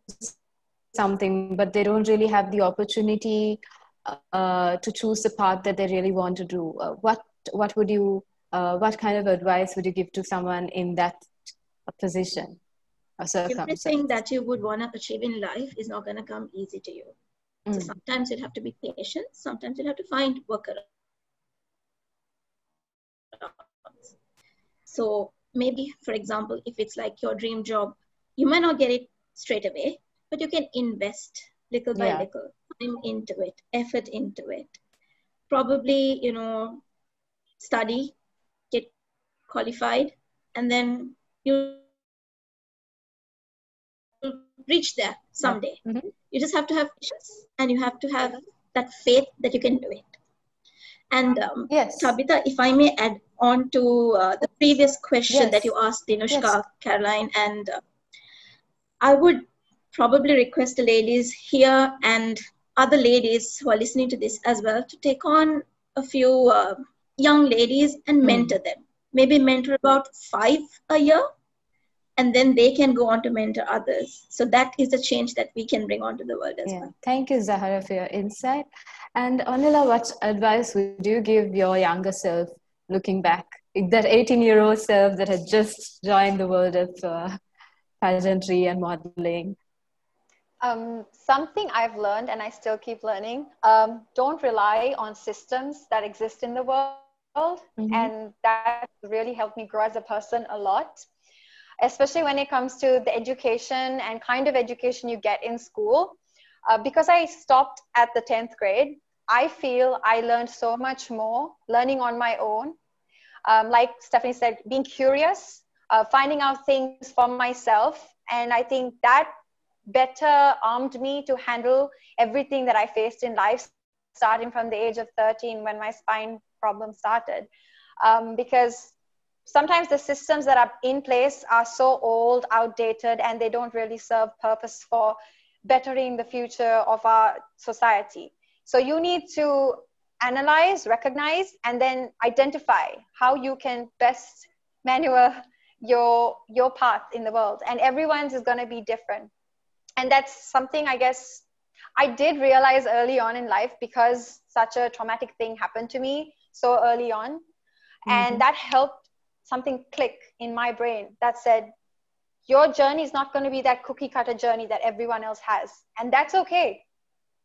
[SPEAKER 3] something, but they don't really have the opportunity to choose the path that they really want to do? What kind of advice would you give to someone in that position or circumstance?
[SPEAKER 4] Everything that you would want to achieve in life is not going to come easy to you. So sometimes you'll have to be patient. Sometimes you'll have to find workarounds. So maybe, for example, if it's like your dream job, you might not get it straight away, but you can invest little by little, time into it, effort into it. Probably, study, get qualified, and then you'll reach there someday. You just have to have patience, and you have to have that faith that you can do it. And Tabitha, if I may add on to the previous question that you asked, Dinushka, Caroline, and I would probably request the ladies here and other ladies who are listening to this as well to take on a few young ladies and mentor them. Maybe mentor about 5 a year, and then they can go on to mentor others. So that is the change that we can bring onto the world as well.
[SPEAKER 3] Thank you, Zahara, for your insight. And Ornella, what advice would you give your younger self looking back? That 18-year-old self that had just joined the world of pageantry and modeling.
[SPEAKER 7] Something I've learned, and I still keep learning, don't rely on systems that exist in the world. And that really helped me grow as a person a lot, especially when it comes to the education and kind of education you get in school. Because I stopped at the 10th grade, I feel I learned so much more learning on my own. Like Stephanie said, being curious, finding out things for myself. And I think that better armed me to handle everything that I faced in life, starting from the age of 13 when my spine problem started. Because sometimes the systems that are in place are so old, outdated, and they don't really serve purpose for bettering the future of our society. So you need to analyze, recognize, and then identify how you can best maneuver your path in the world. And everyone's is going to be different. And that's something I guess I did realize early on in life, because such a traumatic thing happened to me so early on. And that helped something click in my brain that said, your journey is not going to be that cookie cutter journey that everyone else has. And that's okay.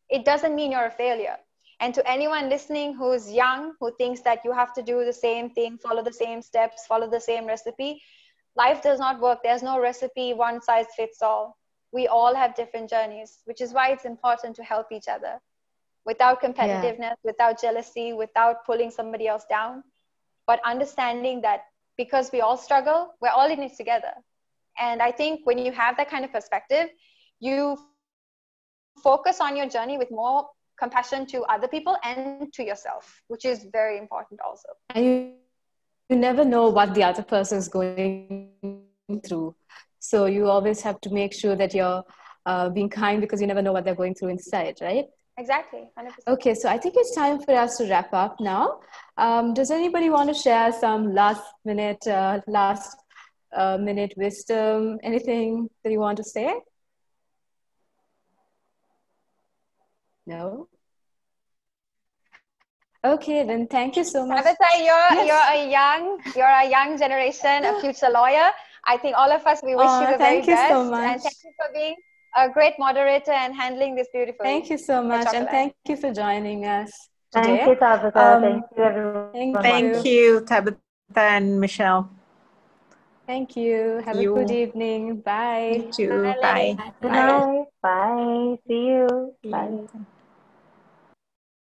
[SPEAKER 7] It doesn't mean you're a failure. And to anyone listening who's young, who thinks that you have to do the same thing, follow the same steps, follow the same recipe, life does not work. There's no recipe, one size fits all. We all have different journeys, which is why it's important to help each other without competitiveness, without jealousy, without pulling somebody else down, but understanding that because we all struggle, we're all in it together. And I think when you have that kind of perspective, you focus on your journey with more compassion to other people and to yourself, which is very important also.
[SPEAKER 3] And you never know what the other person is going through. So you always have to make sure that you're being kind, because you never know what they're going through inside, right?
[SPEAKER 7] Exactly, 100%.
[SPEAKER 3] Okay, so I think it's time for us to wrap up now. Does anybody want to share some last minute wisdom? Anything that you want to say? No? Okay, then thank you so much.
[SPEAKER 7] Tabitha, you're a young generation, a future lawyer. I think all of us, we wish you the very best.
[SPEAKER 3] So much.
[SPEAKER 7] And thank you for being a great moderator and handling this beautifully.
[SPEAKER 3] Thank you so much, and thank you for joining us today.
[SPEAKER 6] Thank you, Tabitha. Thank you, everyone.
[SPEAKER 9] Thank you, Tabitha and Michelle.
[SPEAKER 3] Thank you. Have a good evening. Bye.
[SPEAKER 9] You too. Bye.
[SPEAKER 6] Good night. Bye. See you. Bye.